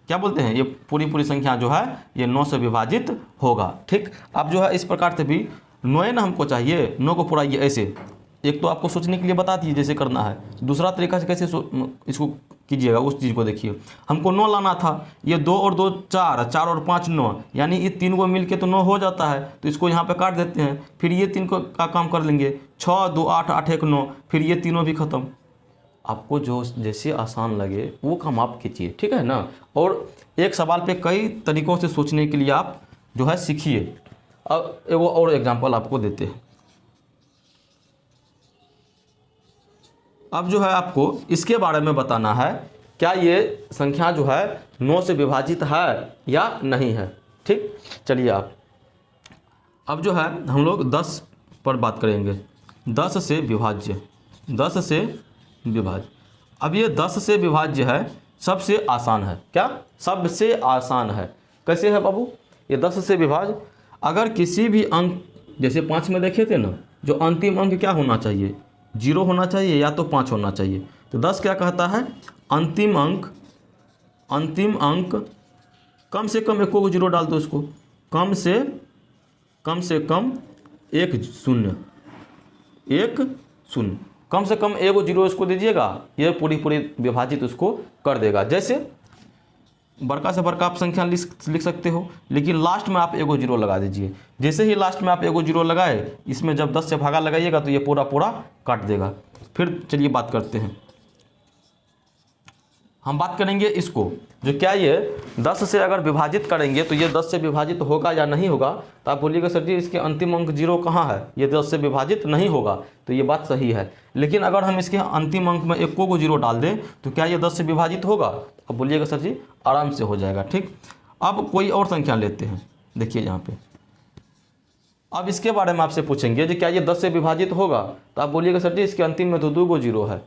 क्या बोलते हैं, ये पूरी संख्या जो है ये 9 से विभाजित होगा। ठीक, अब जो है इस प्रकार से भी 9 ना हमको चाहिए, 9 को पूरा ये ऐसे। एक तो आपको सोचने के लिए बता दिए जैसे करना है, दूसरा तरीका से कैसे इसको कीजिएगा उस चीज़ को देखिए। हमको 9 लाना था, ये 2 और 2 4, 4 और 5 9, यानी ये 3 को मिल के तो 9 हो जाता है। तो इसको यहाँ पे काट देते हैं, फिर ये 3 को का काम कर लेंगे, 6 2 8 8 1 9, फिर ये तीनों भी खत्म। आपको जो जैसे आसान लगे वो काम आप कीजिए, ठीक है ना। और एक सवाल पे कई तरीक़ों से सोचने के लिए आप जो है सीखिए। अब वो और एग्जाम्पल आपको देते हैं। अब जो है आपको इसके बारे में बताना है, क्या ये संख्या जो है 9 से विभाजित है या नहीं है। ठीक, चलिए आप अब जो है हम लोग 10 पर बात करेंगे। 10 से विभाज्य, 10 से विभाज्य। अब ये 10 से विभाज्य है, सबसे आसान है। क्या, सबसे आसान है। कैसे है बाबू, ये 10 से विभाज्य। अगर किसी भी अंक, जैसे 5 में देखे थे ना, जो अंतिम अंक क्या होना चाहिए, 0 होना चाहिए या तो 5 होना चाहिए। तो 10 क्या कहता है, अंतिम अंक कम से कम 1 को 0 डाल दो उसको, कम से कम 1 0, 1 0, कम से कम 1 0 इसको दीजिएगा, ये पूरी विभाजित उसको कर देगा। जैसे बड़का से बड़का आप संख्या लिख सकते हो, लेकिन लास्ट में आप 1 0 लगा दीजिए। जैसे ही लास्ट में आप 1 0 लगाए, इसमें जब 10 से भागा लगाइएगा तो ये पूरा काट देगा। फिर चलिए बात करते हैं, हम बात करेंगे इसको, जो क्या ये 10 से अगर विभाजित करेंगे तो ये 10 से विभाजित होगा या नहीं होगा। तो आप बोलिएगा सर जी इसके अंतिम अंक 0 कहाँ है, ये 10 से विभाजित नहीं होगा। तो ये बात सही है, लेकिन अगर हम इसके अंतिम अंक में 1 को 0 डाल दें तो क्या ये 10 से विभाजित होगा। अब बोलिएगा सर जी आराम से हो जाएगा। ठीक, अब कोई और संख्या लेते हैं, देखिए यहाँ पे। अब इसके बारे में आपसे पूछेंगे कि क्या ये 10 से विभाजित होगा। तो आप बोलिएगा सर जी इसके अंतिम में तो 2 0 है,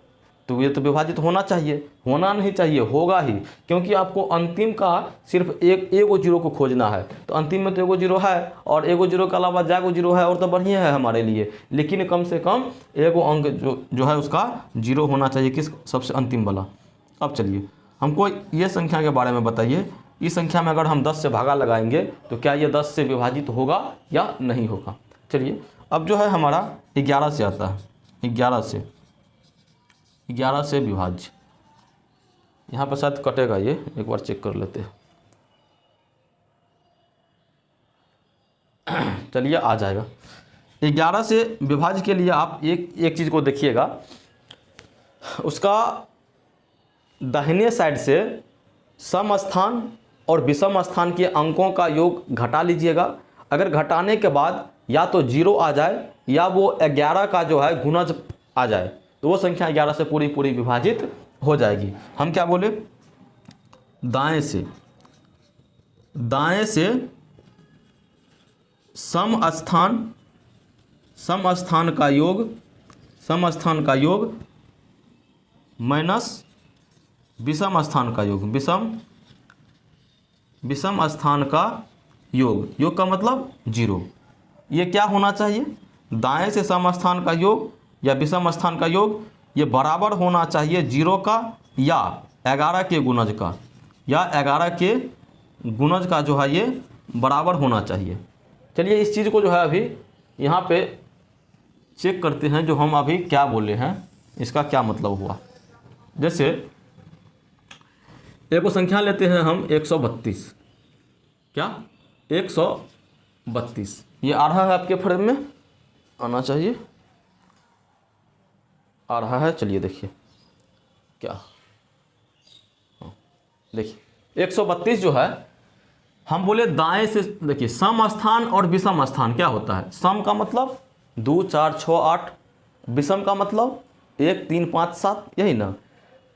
तो ये तो विभाजित होना चाहिए, होना नहीं चाहिए, होगा ही, क्योंकि आपको अंतिम का सिर्फ एगो जीरो को खोजना है। तो अंतिम में तो एगो जीरो है, और एगो जीरो के अलावा जागो जीरो है, और तो बढ़िया है हमारे लिए, लेकिन कम से कम एगो अंक जो है उसका जीरो होना चाहिए, किस सबसे अंतिम वाला। अब चलिए हमको ये संख्या के बारे में बताइए, इस संख्या में अगर हम 10 से भागा लगाएंगे तो क्या ये 10 से विभाजित होगा या नहीं होगा। चलिए अब जो है हमारा 11 से आता है, 11 से विभाज्य, यहाँ पर शायद कटेगा, ये एक बार चेक कर लेते हैं। चलिए आ जाएगा। 11 से विभाज्य के लिए आप एक चीज़ को देखिएगा, उसका दाहिने साइड से सम स्थान और विषम स्थान के अंकों का योग घटा लीजिएगा। अगर घटाने के बाद या तो 0 आ जाए या वो 11 का जो है गुणज आ जाए, तो वो संख्या 11 से पूरी विभाजित हो जाएगी। हम क्या बोले, दाएं से सम स्थान का योग माइनस विषम स्थान का योग, विषम स्थान का योग का मतलब 0। ये क्या होना चाहिए, दाएं से सम स्थान का योग या विषम स्थान का योग ये बराबर होना चाहिए 0 का या 11 के गुणज का, या 11 के गुणज का जो है ये बराबर होना चाहिए। चलिए इस चीज़ को जो है अभी यहाँ पे चेक करते हैं, जो हम अभी क्या बोले हैं इसका क्या मतलब हुआ। जैसे एक संख्या लेते हैं हम 132, क्या 132, ये आ रहा है आपके फ्रेम में, आना चाहिए, आ रहा है। चलिए देखिए क्या, देखिए 132 जो है हम बोले दाएं से, देखिए सम स्थान और विषम स्थान क्या होता है, सम का मतलब 2 4 6 8, विषम का मतलब 1 3 5 7, यही ना।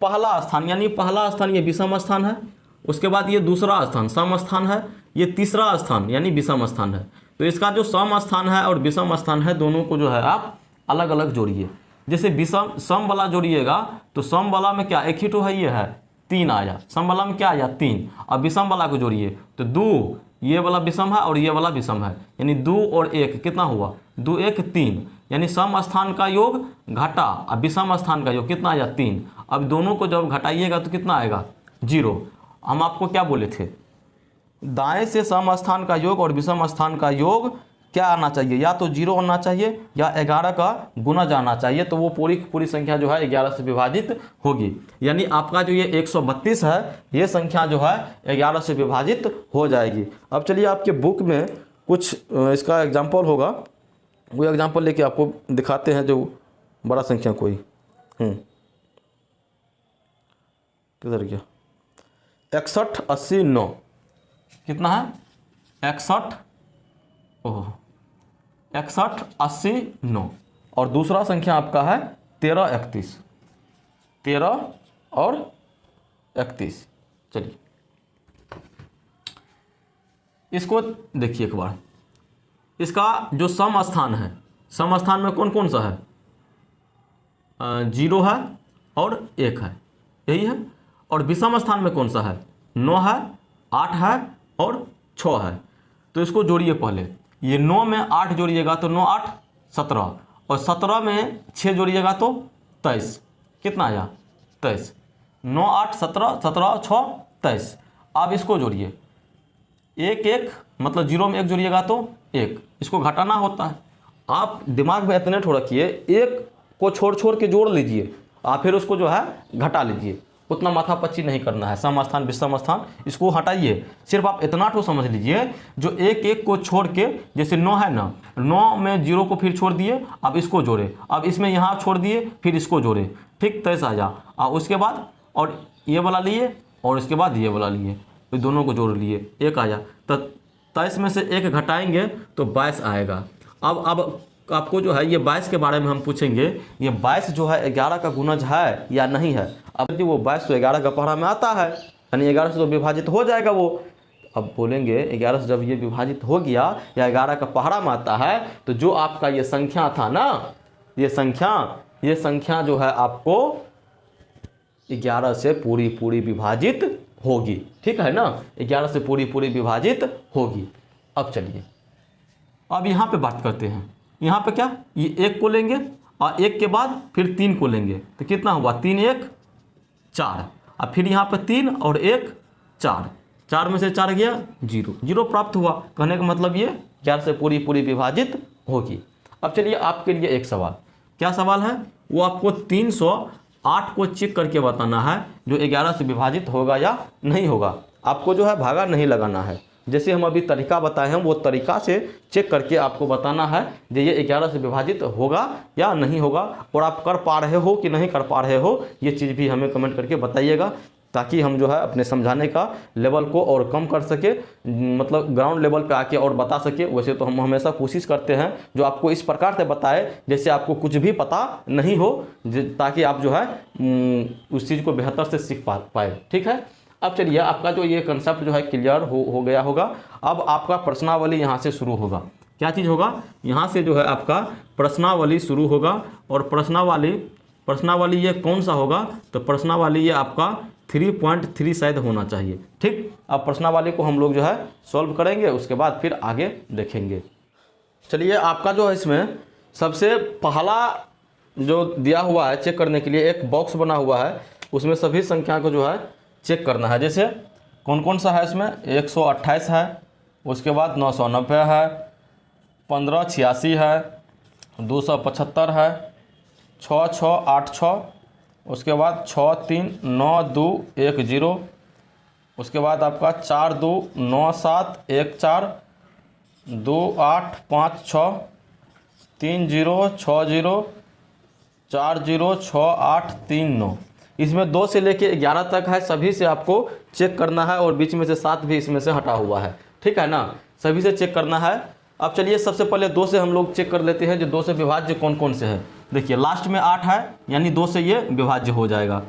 पहला स्थान यानी पहला स्थान ये विषम स्थान है, उसके बाद ये दूसरा स्थान सम स्थान है, ये तीसरा स्थान यानी विषम स्थान है। तो इसका जो सम स्थान है और विषम स्थान है दोनों को जो है आप अलग अलग जोड़िए। जैसे विषम सम वाला जोड़िएगा तो सम वाला में क्या एक ही तो है, ये है 3 आया, सम वाला में क्या आया 3। अब विषम वाला को जोड़िए तो 2, ये वाला विषम है और ये वाला विषम है, यानी 2 और 1 कितना हुआ, 2 1 3, यानी सम स्थान का योग घटा और विषम स्थान का योग कितना आया 3। अब दोनों को जब घटाइएगा तो कितना आएगा 0। हम आपको क्या बोले थे, दाएं से सम स्थान का योग और विषम स्थान का योग क्या आना चाहिए, या तो 0 होना चाहिए या 11 का गुणज आना चाहिए, तो वो पूरी संख्या जो है 11 से विभाजित होगी। यानी आपका जो ये 132 है ये संख्या जो है 11 से विभाजित हो जाएगी। अब चलिए आपके बुक में कुछ इसका एग्जाम्पल होगा, वो एग्जाम्पल लेके आपको दिखाते हैं, जो बड़ा संख्या कोई किधर गया, 61 80 9, कितना है 61 80 9, और दूसरा संख्या आपका है 13 31, 13 और 31। चलिए इसको देखिए एक बार, इसका जो सम स्थान है, सम स्थान में कौन कौन सा है, 0 है और 1 है, यही है। और विषम स्थान में कौन सा है, 9 है 8 है और 6 है। तो इसको जोड़िए पहले, ये 9 में 8 जोड़िएगा तो 9 8 17, और 17 में 6 जोड़िएगा तो 23, कितना आया 23, 9 8 17 17 6 23। अब इसको जोड़िए, 1 1 मतलब 0 में 1 जोड़िएगा तो 1, इसको घटाना होता है। आप दिमाग में इतने ठो रखिए, 1 को छोड़ के जोड़ लीजिए, आप फिर उसको जो है घटा लीजिए, उतना माथापच्ची नहीं करना है। सम स्थान विषम स्थान इसको हटाइए, सिर्फ आप इतना तो समझ लीजिए, जो 1 1 को छोड़ के, जैसे 9 है ना, 9 में 0 को फिर छोड़ दिए, अब इसको जोड़े, अब इसमें यहाँ छोड़ दिए फिर इसको जोड़े, ठीक 23 आ जा। और उसके बाद और ये वाला लिए और इसके बाद ये वाला लिए, तो दोनों को जोड़ लिए, 1 आया। तो 23 में से 1 घटाएंगे तो 22 आएगा। अब आपको जो है ये 22 के बारे में हम पूछेंगे, ये 22 जो है 11 का गुणज है या नहीं है। अब वो 22 तो 11 का पहाड़ा में आता है, यानी 11 से तो विभाजित हो जाएगा वो। अब बोलेंगे 11 से जब ये विभाजित हो गया या 11 का पहाड़ा में आता है, तो जो आपका ये संख्या था ना, ये संख्या जो है आपको 11 से पूरी विभाजित होगी। ठीक है ना, 11 से पूरी विभाजित होगी। अब चलिए अब यहाँ पे बात करते हैं। यहाँ पे क्या, ये 1 को लेंगे और 1 के बाद फिर 3 को लेंगे तो कितना हुआ, 3 1 4, और फिर यहाँ पे 3 और 1 4, 4 में से 4 गया 0, 0 प्राप्त हुआ। कहने का मतलब ये 11 से पूरी विभाजित होगी। अब चलिए आपके लिए एक सवाल, क्या सवाल है, वो आपको 308 को चेक करके बताना है जो 11 से विभाजित होगा या नहीं होगा। आपको जो है भागा नहीं लगाना है, जैसे हम अभी तरीका बताए हैं वो तरीका से चेक करके आपको बताना है कि ये 11 से विभाजित होगा या नहीं होगा। और आप कर पा रहे हो कि नहीं कर पा रहे हो, ये चीज़ भी हमें कमेंट करके बताइएगा, ताकि हम जो है अपने समझाने का लेवल को और कम कर सके, मतलब ग्राउंड लेवल पे आके और बता सके। वैसे तो हम हमेशा कोशिश करते हैं जो आपको इस प्रकार से बताए जैसे आपको कुछ भी पता नहीं हो, ताकि आप जो है उस चीज़ को बेहतर से सीख पाए। ठीक है, अब चलिए आपका जो ये कंसेप्ट जो है क्लियर हो गया होगा। अब आपका प्रश्नावली यहाँ से शुरू होगा। क्या चीज़ होगा, यहाँ से जो है आपका प्रश्नावली शुरू होगा। और प्रश्नावली ये कौन सा होगा, तो प्रश्नावली ये आपका 3.3 शायद होना चाहिए। ठीक, अब प्रश्नावली को हम लोग जो है सॉल्व करेंगे, उसके बाद फिर आगे देखेंगे। चलिए आपका जो है इसमें सबसे पहला जो दिया हुआ है चेक करने के लिए एक बॉक्स बना हुआ है, उसमें सभी संख्या को जो है चेक करना है। जैसे कौन कौन सा है इसमें, 128 है, उसके बाद 990 है, 1586 है, 275 है, 6686, उसके बाद 639210, उसके बाद आपका 429714, 2856, 3060, 406839। इसमें 2 से लेके 11 तक है, सभी से आपको चेक करना है। और बीच में से 7 भी इसमें से हटा हुआ है। ठीक है ना, सभी से चेक करना है। अब चलिए सबसे पहले 2 से हम लोग चेक कर लेते हैं जो 2 से विभाज्य कौन कौन से है। देखिए लास्ट में 8 है, यानी 2 से ये विभाज्य हो जाएगा।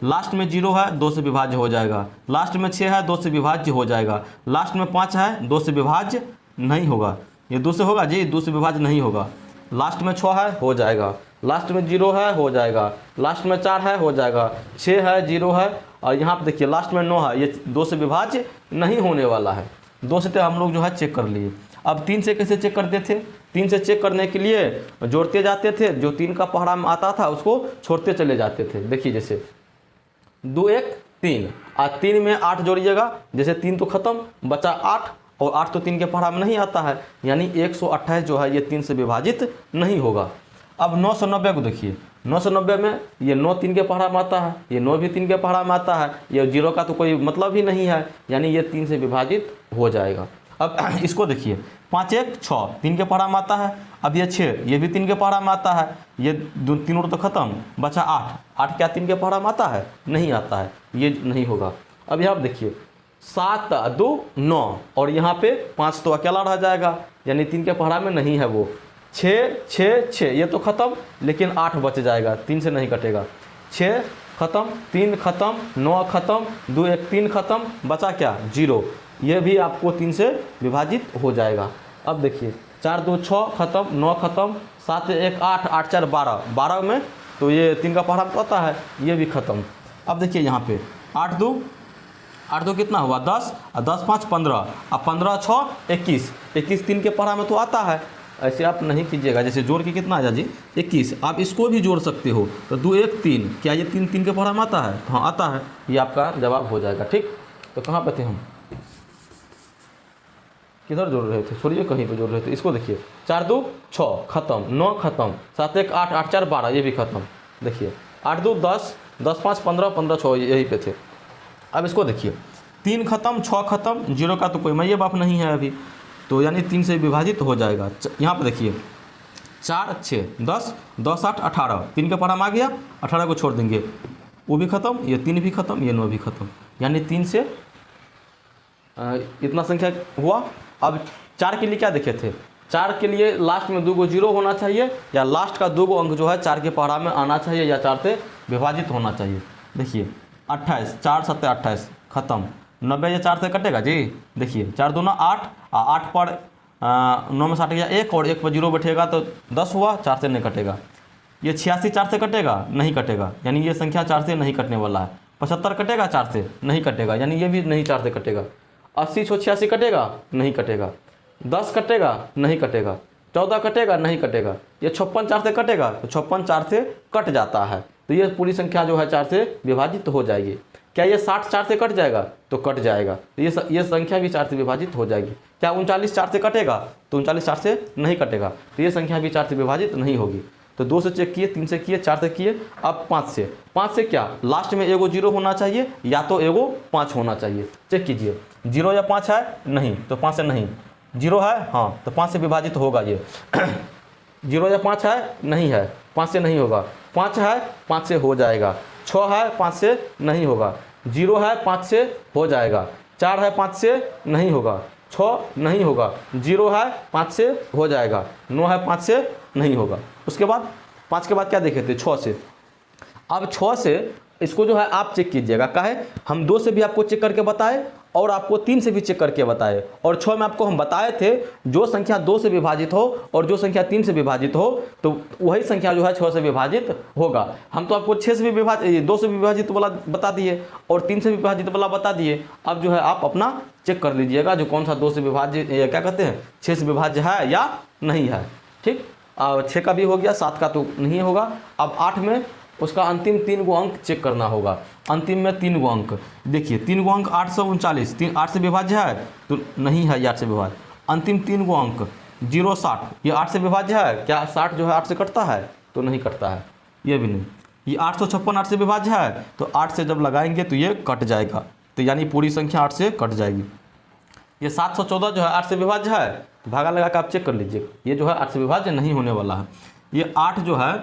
लास्ट में 0 है, 2 से विभाज्य हो जाएगा। लास्ट में 6 है, 2 से विभाज्य हो जाएगा। लास्ट में 5 है, 2 से विभाज्य नहीं होगा। ये 2 से होगा जी, 2 से विभाज्य नहीं होगा। लास्ट में 6 है, हो जाएगा। लास्ट में 0 है, हो जाएगा। लास्ट में 4 है, हो जाएगा। 6 है, 0 है, और यहाँ पे देखिए लास्ट में 9 है, ये 2 से विभाज्य नहीं होने वाला है। 2 से तो हम लोग जो है चेक कर लिए। अब 3 से कैसे चेक करते थे, 3 से चेक करने के लिए जोड़ते जाते थे, जो 3 का पहाड़ा में आता था उसको छोड़ते चले जाते थे। देखिए जैसे 2 1 3, और 3 में 8 जोड़िएगा, जैसे 3 तो खत्म, बचा 8, और 8 तो 3 के पहाड़ा में नहीं आता है, यानी 128 जो है ये 3 से विभाजित नहीं होगा। अब 990 को देखिए, 990 में ये 9 3 के पहाड़ा में आता है, ये 9 भी 3 के पहाड़ा में आता है, ये 0 का तो कोई मतलब ही नहीं है, यानी ये 3 से विभाजित हो जाएगा। अब इसको देखिए 5 1 6, 3 के पहाड़ा में आता है। अब ये 6, ये भी 3 के पहाड़ा में आता है, ये 3 तो खत्म, बचा 8, 8 क्या 3 के पहाड़ा में आता है, नहीं आता है, ये नहीं होगा। अब यहाँ देखिए 7 2 9, और यहाँ पे 5 तो अकेला रह जाएगा, यानी 3 के पहाड़ा में नहीं है वो। 6 6 6, ये तो खत्म, लेकिन 8 बच जाएगा, 3 से नहीं कटेगा। 6 खत्म, 3 खत्म, 9 खत्म, 2 1 3 खत्म, बचा क्या 0, ये भी आपको 3 से विभाजित हो जाएगा। अब देखिए 4 2 6 खत्म, 9 खत्म, 7 1 8, 8 4 12, 12 में तो ये 3 का पहाड़ा में आता है, ये भी खत्म। अब देखिए यहाँ पे 8 2 कितना हुआ 10, और 10 5 15, और 15 6 21, 21 3 के पहाड़ा में तो आता है। ऐसे आप नहीं कीजिएगा, जैसे जोड़ के कितना आ जाए जी 21, आप इसको भी जोड़ सकते हो, तो 2 1 3, क्या ये 3 3 के पहाड़ा में आता है, हाँ आता है, ये आपका जवाब हो जाएगा। ठीक, तो कहाँ पे थे हम, किधर जोड़ रहे थे, छोड़िए कहीं पे जोड़ रहे थे। इसको देखिए 4 2 6 खत्म, 9 खत्म, 7 1 8, 8 4 12, ये भी खत्म। देखिए 8 2 10, 10 5 15, 15 6, यही पे थे। अब इसको देखिए 3 खत्म, 6 खत्म, 0 का तो कोई मैये बाप नहीं है अभी, तो यानी 3 से विभाजित हो जाएगा। यहाँ पे देखिए 4 6 10, 10 8 18, 3 के पहाड़ा में आ गया, 18 को छोड़ देंगे, वो भी खत्म, ये 3 भी खत्म, ये 9 भी खत्म, यानी 3 से इतना संख्या हुआ। अब 4 के लिए क्या देखे थे, 4 के लिए लास्ट में 2 0 होना चाहिए, या लास्ट का 2 अंक जो है 4 के पहाड़ा में आना चाहिए, या 4 से विभाजित होना चाहिए। देखिए 28, 4 7 28 खत्म, 90 ये 4 से कटेगा जी। देखिए 4 2 8, 8 पर 9 में 60 गया 1, और 1 पर 0 बैठेगा तो 10 हुआ, 4 से नहीं कटेगा। ये 86 4 से कटेगा, नहीं कटेगा, यानी ये संख्या 4 से नहीं कटने वाला है। 75 कटेगा 4 से, नहीं कटेगा, यानी ये भी नहीं 4 से कटेगा। 80 86 कटेगा, नहीं कटेगा। 10 कटेगा, नहीं कटेगा। 14 कटेगा, नहीं कटेगा। ये 56 4 से कटेगा, तो 56 4 से कट जाता है, तो ये पूरी संख्या जो है 4 से विभाजित हो जाएगी। क्या ये 60 4 से कट जाएगा? तो कट जाएगा, तो ये संख्या भी 4 से विभाजित हो जाएगी। क्या 39 4 से कटेगा? तो 39 4 से नहीं कटेगा, तो ये संख्या भी 4 से विभाजित नहीं होगी। तो 2 से चेक किए, 3 से किए, 4 से किए, अब 5 से क्या लास्ट में एगो 0 होना चाहिए या तो एगो 5 होना चाहिए। चेक कीजिए 0 या 5 है, नहीं, तो 5 से नहीं। 0 है, हाँ, तो 5 से विभाजित होगा ये। 0 या 5 है, नहीं है, 5 से नहीं होगा। 5 है, 5 से हो जाएगा। 6 है, 5 से नहीं होगा। 0 है, 5 से हो जाएगा। 4 है, 5 से नहीं होगा। 6 नहीं होगा। 0 है, 5 से हो जाएगा। 9 है, 5 से नहीं होगा। उसके बाद 5 के बाद क्या देखे थे? 6 से। अब 6 से इसको जो है आप चेक कीजिएगा। काहे हम 2 से भी आपको चेक करके बताए और आपको 3 से भी चेक करके बताए, और 6 में आपको हम बताए थे जो संख्या 2 से विभाजित हो और जो संख्या 3 से विभाजित हो तो वही संख्या जो है 6 से विभाजित होगा। हम तो आपको 6 से भी विभाजित 2 से विभाजित वाला बता दिए और 3 से विभाजित वाला बता दिए। अब जो है आप अपना चेक कर लीजिएगा जो कौन सा 2 से विभाजित क्या कहते हैं 6 से विभाज्य है या नहीं है। ठीक, 6 का भी हो गया, 7 का तो नहीं होगा। अब 8 में उसका अंतिम 3 गो अंक चेक करना होगा। अंतिम में 3 गो अंक देखिए, 3 गो अंक 839, 8 से विभाज्य है तो नहीं है, ये 8 से विभाज्य। अंतिम 3 गो अंक 0 60, ये 8 से विभाज्य है क्या? 60 जो है 8 से कटता है? तो नहीं कटता है, ये भी नहीं। ये 856 8 से विभाज्य है, तो 8 से जब लगाएंगे तो ये कट जाएगा, तो यानी पूरी संख्या 8 से कट जाएगी। ये 714 जो है 8 से विभाज्य है, तो भागा लगा कर आप चेक कर लीजिए, ये जो है 8 से विभाज्य नहीं होने वाला है। ये 8 जो है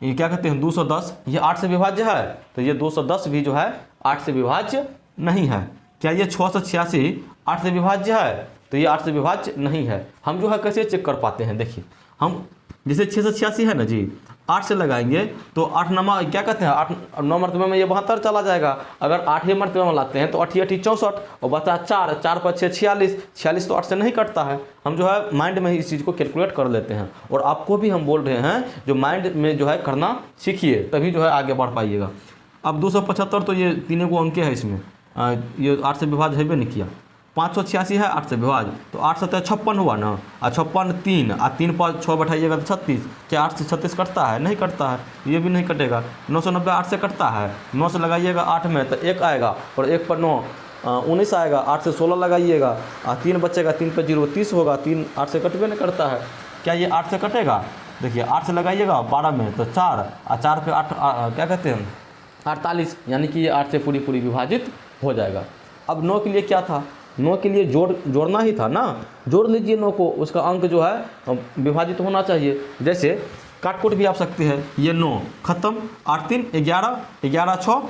ये क्या कहते हैं 210, ये 8 से विभाज्य है, तो ये 210 भी जो है 8 से विभाज्य नहीं है। क्या ये 686 8 से विभाज्य है? तो ये 8 से विभाज्य नहीं है। हम जो है कैसे चेक कर पाते हैं? देखिए, हम जैसे 686 है ना जी, 8 से लगाएंगे तो 8 नमा क्या कहते हैं 8 9 मरतबे में ये 72 चला जाएगा। अगर 8 ही मरतबे में लाते हैं तो 8 8 64 और बचा 4 4 पर 6 46, 46 तो 8 से नहीं कटता है। हम जो है माइंड में ही इस चीज़ को कैलकुलेट कर लेते हैं, और आपको भी हम बोल रहे हैं जो माइंड में जो है करना सीखिए, तभी जो है आगे बढ़ पाइएगा। अब 275 तो ये 3 गो अंक है इसमें, ये 8 से विभाज्य है भी नहीं किया। 586 है 8 से विभाज्य, तो 8 7 56 हुआ ना, और 56 3 और 3 पर 6 बैठाइएगा तो 36। क्या 8 से 36 कटता है? नहीं कटता है, ये भी नहीं कटेगा। 990 8 से कटता है, 9 से लगाइएगा 8 में तो 1 आएगा, और 1 पर 9 19 आएगा। 8 से 16 लगाइएगा और 3 बचेगा, 3 पर 0 30 होगा। 3 8 से कटवे नहीं करता है। क्या ये 8 से कटेगा? देखिए 8 से लगाइएगा 12 में तो 4 और 4 पे 8 क्या कहते हैं 48, यानी कि ये 8 से पूरी विभाजित हो जाएगा। अब 9 के लिए क्या था? 9 के लिए जोड़ना ही था ना, जोड़ लीजिए 9 को, उसका अंक जो है विभाजित होना चाहिए। जैसे काटकोट भी आप सकते हैं, ये 9 खत्म, 8 3 11, 11 6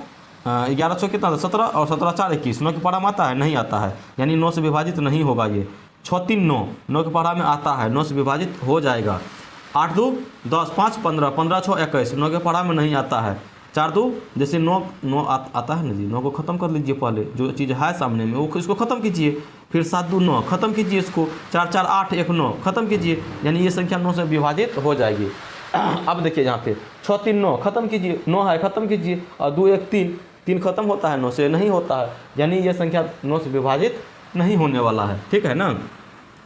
11 6 कितना 17 और 17 4 21। 9 के पारा में आता है? नहीं आता है, यानी 9 से विभाजित नहीं होगा। ये 6 3 9, 9 के पारा में आता है, 9 से विभाजित हो जाएगा। 8 2 10 5 15, 15 6 21, 9 के पारा में नहीं आता है। 4 2 जैसे 9 आता है ना जी, 9 को ख़त्म कर लीजिए, पहले जो चीज़ है सामने में वो इसको ख़त्म कीजिए। फिर 7 2 9 ख़त्म कीजिए, इसको 4 4 8 1 9 ख़त्म कीजिए, यानी ये संख्या 9 से विभाजित हो जाएगी। अब देखिए यहाँ पे 6 3 9 ख़त्म कीजिए, 9 है ख़त्म कीजिए, और 2 1 3 3 ख़त्म होता है, 9 से नहीं होता है, यानी ये संख्या 9 से विभाजित नहीं होने वाला है। ठीक है ना।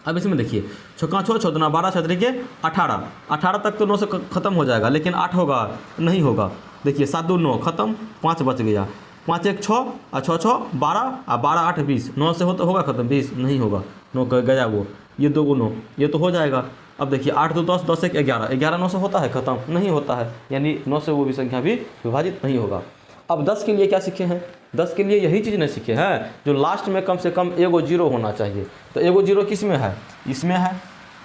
अब इसमें देखिए 6 6 6 2 12 6 3 18, 18 तक तो 9 से ख़त्म हो जाएगा, लेकिन 8 होगा नहीं होगा। देखिए 7 2 9 ख़त्म, 5 बच गया, 5 1 6 और 6 6 12 और 12 8 20, 9 से होगा ख़त्म, 20 नहीं होगा, 9 गया वो, ये 2 9 ये तो हो जाएगा। अब देखिए 8 2 10 10 1 11, 11 9 से होता है ख़त्म, नहीं होता है, यानी 9 से वो भी संख्या भी विभाजित नहीं होगा। अब 10 के लिए क्या सीखे हैं? 10 के लिए यही चीज़ नहीं सीखे हैं जो लास्ट में कम से कम एगो 0 होना चाहिए। तो एगो 0 किस में है? इसमें है,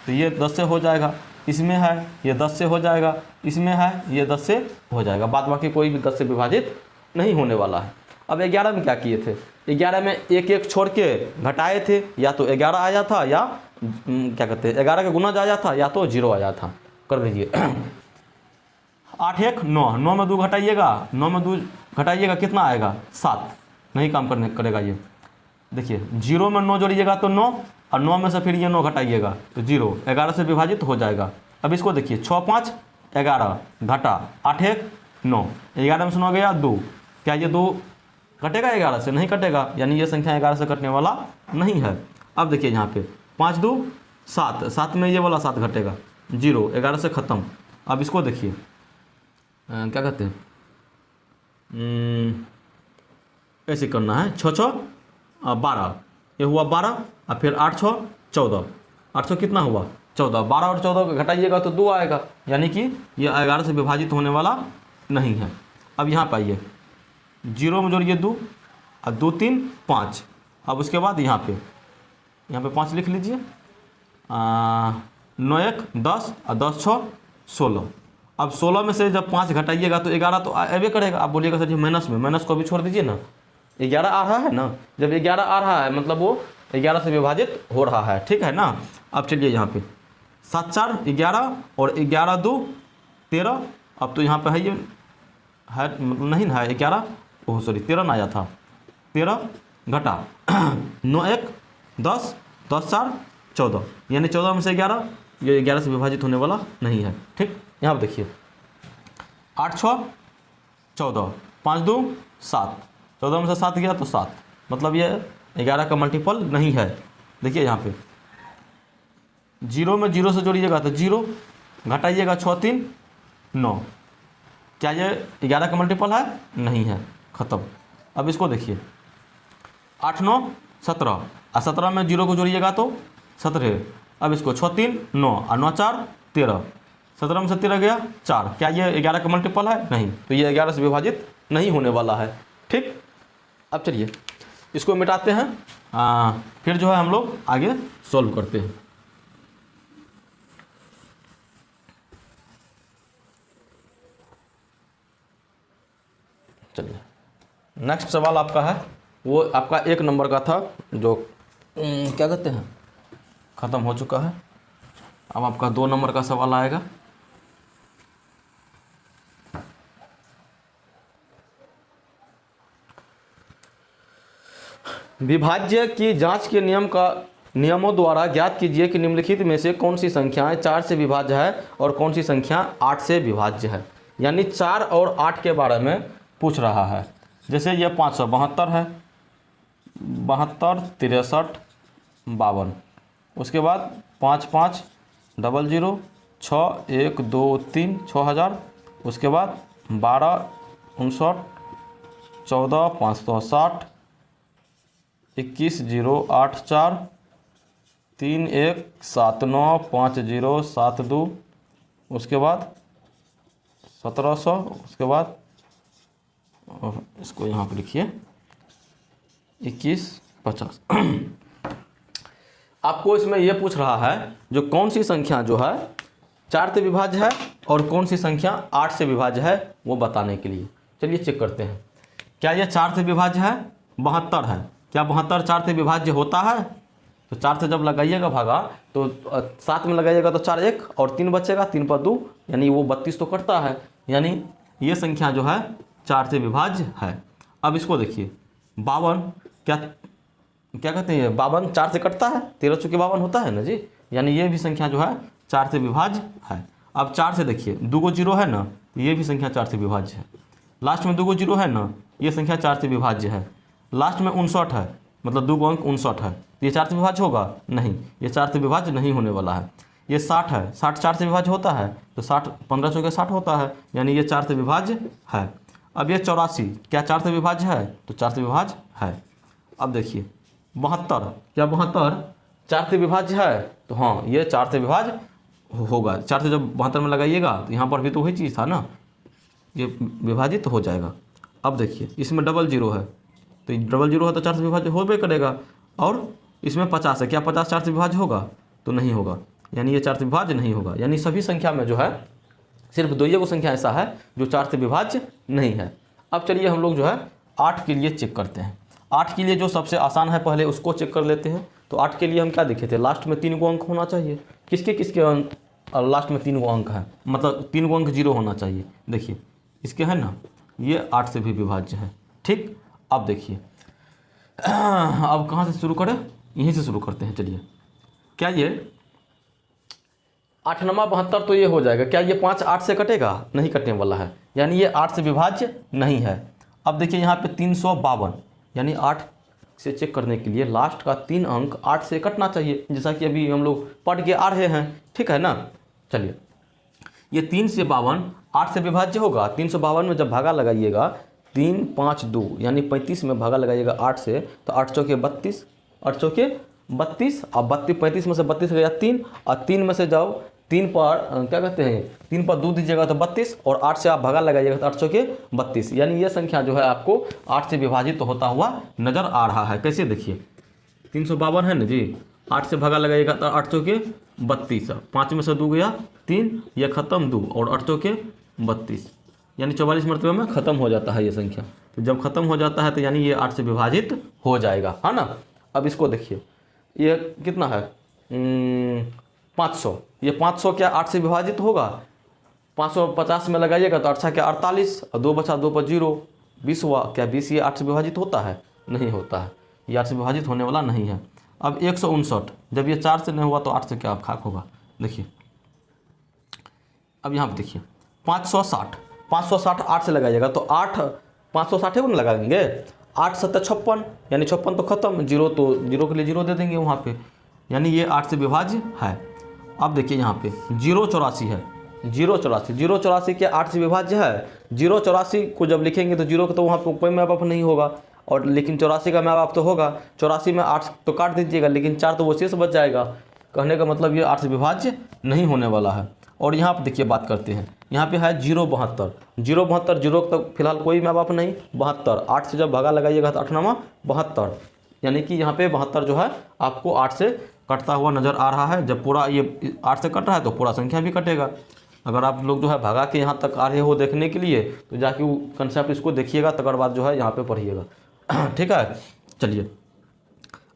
तो ये 10 से हो जाएगा। इसमें है, ये 10 से हो जाएगा। इसमें है, ये 10 से हो जाएगा। बाद बाकी कोई भी 10 से विभाजित नहीं होने वाला है। अब 11 में क्या किए थे? 11 में 1 1 छोड़ के घटाए थे, या तो 11 आया था या क्या कहते हैं 11 का गुना आया था, या तो 0 आया था। कर दीजिए 8 1 9, 9 में 2 घटाइएगा, 9 में 2 घटाइएगा कितना आएगा? 7, नहीं काम करेगा ये। देखिए 0 में 9 जोड़िएगा तो 9, और 9 में से फिर ये 9 घटाइएगा तो 0, 11 से विभाजित हो जाएगा। अब इसको देखिए 6 5 11 घटा 8 1 9, 11 में से 9 गया 2, क्या ये 2 कटेगा 11 से? नहीं कटेगा, यानी ये संख्या 11 से कटने वाला नहीं है। अब देखिए यहाँ पे 5 2 7, 7 में ये वाला 7 घटेगा 0, 11 से ख़त्म। अब इसको देखिए क्या कहते हैं, ऐसे करना है, 6 6 12, ये हुआ 12 और फिर 8 6 14, 8 6 कितना हुआ 14, 12 और 14 को घटाइएगा तो 2 आएगा, यानी कि ये 11 से विभाजित होने वाला नहीं है। अब यहाँ पे आइए, 0 में जोड़िए 2 और 2 3 5, अब उसके बाद यहाँ पे 5 लिख लीजिए, 9 1 10 और 10 6 16। अब 16 में से जब 5 घटाइएगा तो 11 तो अबे करेगा। आप बोलिएगा सर जी माइनस में, माइनस को भी छोड़ दीजिए ना, 11 आ रहा है ना, जब 11 आ रहा है मतलब वो 11 से विभाजित हो रहा है, ठीक है ना। अब चलिए यहाँ पे 7 4 11 और 11 2 13, अब तो यहाँ पे है ये है नहीं ना, है 11, ओह सॉरी 13 ना आया था, 13 घटा 9 1 10 10 4 14, यानी 14 में से 11, ये 11 से विभाजित होने वाला नहीं है, ठीक। यहाँ पर देखिए 8 6 14, 5 2 7, 14 में से 7 गया तो 7, मतलब ये 11 का मल्टीपल नहीं है। देखिए यहाँ पे 0 में 0 से जोड़िएगा तो 0, घटाइएगा 6 3 9, क्या ये 11 का मल्टीपल है? नहीं है, ख़त्म। अब इसको देखिए 8 9 17 और 17 में 0 को जोड़िएगा तो 17, अब इसको 6 3 9 और 9 4 13, 17 में से 13 गया 4, क्या ये 11 का मल्टीपल है? नहीं, तो ये 11 से विभाजित नहीं होने वाला है, ठीक। अब चलिए इसको मिटाते हैं, फिर जो है हम लोग आगे सॉल्व करते हैं। चलिए नेक्स्ट सवाल आपका है, वो आपका 1 नंबर का था, जो क्या कहते हैं ख़त्म हो चुका है। अब आपका 2 नंबर का सवाल आएगा। विभाज्य की जांच के नियमों द्वारा ज्ञात कीजिए कि निम्नलिखित में से कौन सी संख्याएं 4 से विभाज्य है और कौन सी संख्या 8 से विभाज्य है। यानी 4 और 8 के बारे में पूछ रहा है। जैसे ये 572 है, 72 63 52, उसके बाद 5 5 0 0 6 1 2 3 6000, उसके बाद 12 59 14 560 21 0 8 4 3 1 7 9 5 0 7 2, उसके बाद 1700, उसके बाद इसको यहाँ पे लिखिए 21 50। आपको इसमें यह पूछ रहा है जो कौन सी संख्या जो है 4 से विभाज्य है और कौन सी संख्या 8 से विभाज्य है, वो बताने के लिए। चलिए चेक करते हैं। क्या यह 4 से विभाज्य है? 72 है। क्या 72 4 से विभाज्य होता है? तो 4 से जब लगाइएगा भागा तो 7 में लगाइएगा तो 4 1 और 3 बचेगा, 3 पर 2, यानी वो 32 तो कटता है, यानी ये संख्या जो है 4 से विभाज्य है। अब इसको देखिए 52, क्या कहते हैं 52 4 से कटता है, 13 चूँकि 52 होता है ना जी, यानी ये भी संख्या जो है 4 से विभाज्य है। अब 4 से देखिए 2 को 0 है ना, तो ये भी संख्या 4 से विभाज्य है। लास्ट में 2 को 0 है ना, ये संख्या 4 से विभाज्य है। लास्ट में 59 है, मतलब 2 अंक 59 है, तो ये 4 से विभाज्य होगा? नहीं, ये 4 से विभाज्य नहीं होने वाला है। ये 60 है, 60 4 से विभाज्य होता है, तो 60 15 चौके 60 होता है, यानी ये 4 से विभाज्य है। अब ये 84 क्या 4 से विभाज्य है? तो 4 से विभाज्य है। अब देखिए 72, क्या 72 4 से विभाज्य है? तो हाँ, ये 4 से विभाज्य होगा। 4 से जब 72 में लगाइएगा तो यहाँ पर भी तो वही चीज़ था ना, ये विभाजित हो जाएगा। अब देखिए इसमें 00 है, तो 00 है तो 4 से विभाज्य होबे करेगा। और इसमें 50 है, क्या 50 4 से विभाज्य होगा? तो नहीं होगा, यानी ये 4 से विभाज्य नहीं होगा। यानी सभी संख्या में जो है सिर्फ 2 संख्या ऐसा है जो 4 से विभाज्य नहीं है। अब चलिए हम लोग जो है 8 के लिए चेक करते हैं। 8 के लिए जो सबसे आसान है पहले उसको चेक कर लेते हैं। तो 8 के लिए हम क्या देखे थे, लास्ट में 3 अंक होना चाहिए। किसके किसके अंक लास्ट में 3 अंक है, मतलब 3 अंक 0 होना चाहिए। देखिए इसके है ना, ये 8 से भी विभाज्य है, ठीक। अब देखिए अब कहाँ से शुरू करें, यहीं से शुरू करते हैं। चलिए क्या ये 8×9 72 तो ये हो जाएगा। क्या ये 5 8 से कटेगा? नहीं कटने वाला है, यानी ये 8 से विभाज्य नहीं है। अब देखिए यहाँ पे 352, यानी 8 से चेक करने के लिए लास्ट का 3 अंक 8 से कटना चाहिए, जैसा कि अभी हम लोग पढ़ के आ रहे हैं, ठीक है ना। चलिए, ये 3 से 52 8 से विभाज्य होगा। 352 में जब भागा लगाइएगा 3 5 2, यानी 35 में भागा लगाइएगा 8 से, तो 8 चौके 32, 8 चौके 32, अब 35 में से 32 गया 3, और 3 में से जाओ 3 पर क्या कहते हैं 3 पर 2 दीजिएगा तो 32, और 8 से आप भागा लगाइएगा तो 8 चौके 32, यानी ये संख्या जो है आपको 8 से विभाजित होता हुआ नजर आ रहा है। कैसे? देखिए 352 है ना जी, 8 से भागा लगाइएगा तो 8 चौके 32, 5 में से 2 गया 3, यह खत्म 2, और 8 चौके 32, यानी 44 मरतबे में ख़त्म हो जाता है ये संख्या। तो जब ख़त्म हो जाता है तो यानी ये 8 से विभाजित हो जाएगा, है ना। अब इसको देखिए, ये कितना है 500, ये 500 क्या 8 से विभाजित होगा? 550 में लगाइएगा तो 8 क्या 48, और 2 बचा 2 पर 0, 20 हुआ। क्या 20 ये 8 से विभाजित होता है? नहीं होता है, ये 8 से विभाजित होने वाला नहीं है। अब 159, जब ये 4 से नहीं हुआ तो 8 से क्या खाक होगा? देखिए अब यहाँ पे देखिए 560, 560 8 से लगाइएगा तो 8 560 को ना लगाएंगे, 8 7 56, यानी 56 तो खत्म, 0 तो 0 के लिए 0 दे देंगे वहाँ पे, यानी ये 8 से विभाज्य है। अब देखिए यहाँ पे 084 है, 084 क्या 8 से विभाज्य है? 084 को जब लिखेंगे तो 0 का तो वहाँ पे कोई मैप अप नहीं होगा, और लेकिन 84 का मैप अप तो होगा। 84 में 8 तो काट दीजिएगा, लेकिन 4 तो वो शेष बच जाएगा। कहने का मतलब ये 8 से विभाज्य नहीं होने वाला है। और यहाँ पे देखिए बात करते हैं, यहाँ पे है 072, 072 0 तक फिलहाल कोई मैप अप नहीं, 72 8 से जब भागा लगाइएगा तो 8×9 72, यानी कि यहाँ पे 72 जो है आपको 8 से कटता हुआ नज़र आ रहा है। जब पूरा ये 8 से कट रहा है तो पूरा संख्या भी कटेगा। अगर आप लोग जो है भगा के यहाँ तक आ रहे हो देखने के लिए तो जाके वो कंसेप्ट इसको देखिएगा, तकर बाद जो है यहाँ पे पढ़िएगा, ठीक है। चलिए,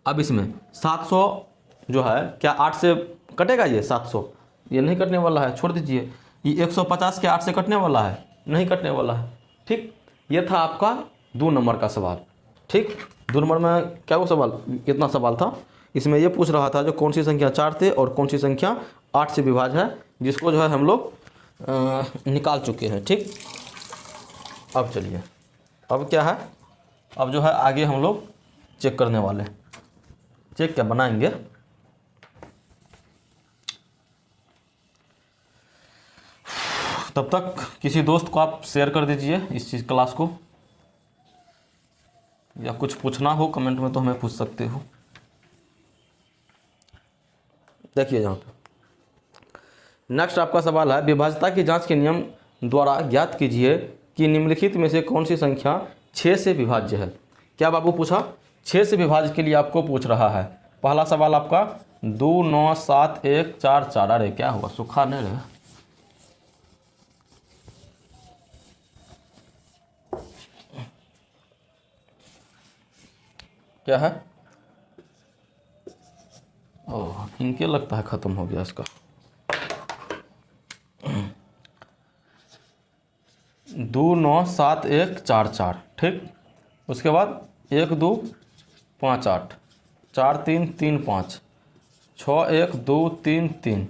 अब इसमें 700 जो है क्या 8 से कटेगा? ये 700 ये नहीं कटने वाला है, छोड़ दीजिए। ये 150 के 8 से कटने वाला है? नहीं कटने वाला है, ठीक। ये था आपका 2 नंबर का सवाल, ठीक। 2 नंबर में क्या वो सवाल, कितना सवाल था इसमें? ये पूछ रहा था जो कौन सी संख्या 4 थे और कौन सी संख्या 8 से विभाज्य है, जिसको जो है हम लोग निकाल चुके हैं, ठीक। अब चलिए, अब क्या है, अब जो है आगे हम लोग चेक करने वाले हैं। चेक क्या बनाएंगे? तब तक किसी दोस्त को आप शेयर कर दीजिए इस चीज़ क्लास को, या कुछ पूछना हो कमेंट में तो हमें पूछ सकते हो। देखिए यहाँ पे नेक्स्ट आपका सवाल है, विभाज्यता की जांच के नियम द्वारा ज्ञात कीजिए कि निम्नलिखित में से कौन सी संख्या 6 से विभाज्य है। क्या बाबू पूछा? 6 से विभाज्य के लिए आपको पूछ रहा है। पहला सवाल आपका 2 9 7 1 4 4, अरे क्या हुआ, सूखा नहीं रहे? क्या है? ओह, इनके लगता है ख़त्म हो गया इसका। 2 9 7 1 4 4, ठीक। उसके बाद 1 2 5 8, 4 3 3 5, 6 1 2 3 3,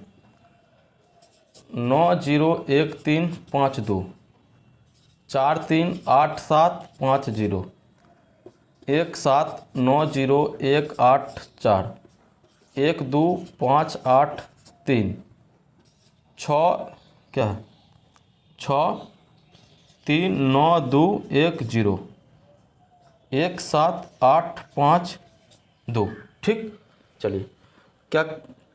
9 0 1 3 5 2, 4 3 8 7 5 0, 1 7 9 0 1 8 4, 1 2 5 8 3, 6 क्या है 6 3 9 2 1 0, 1 7 8 5 2, ठीक। चलिए, क्या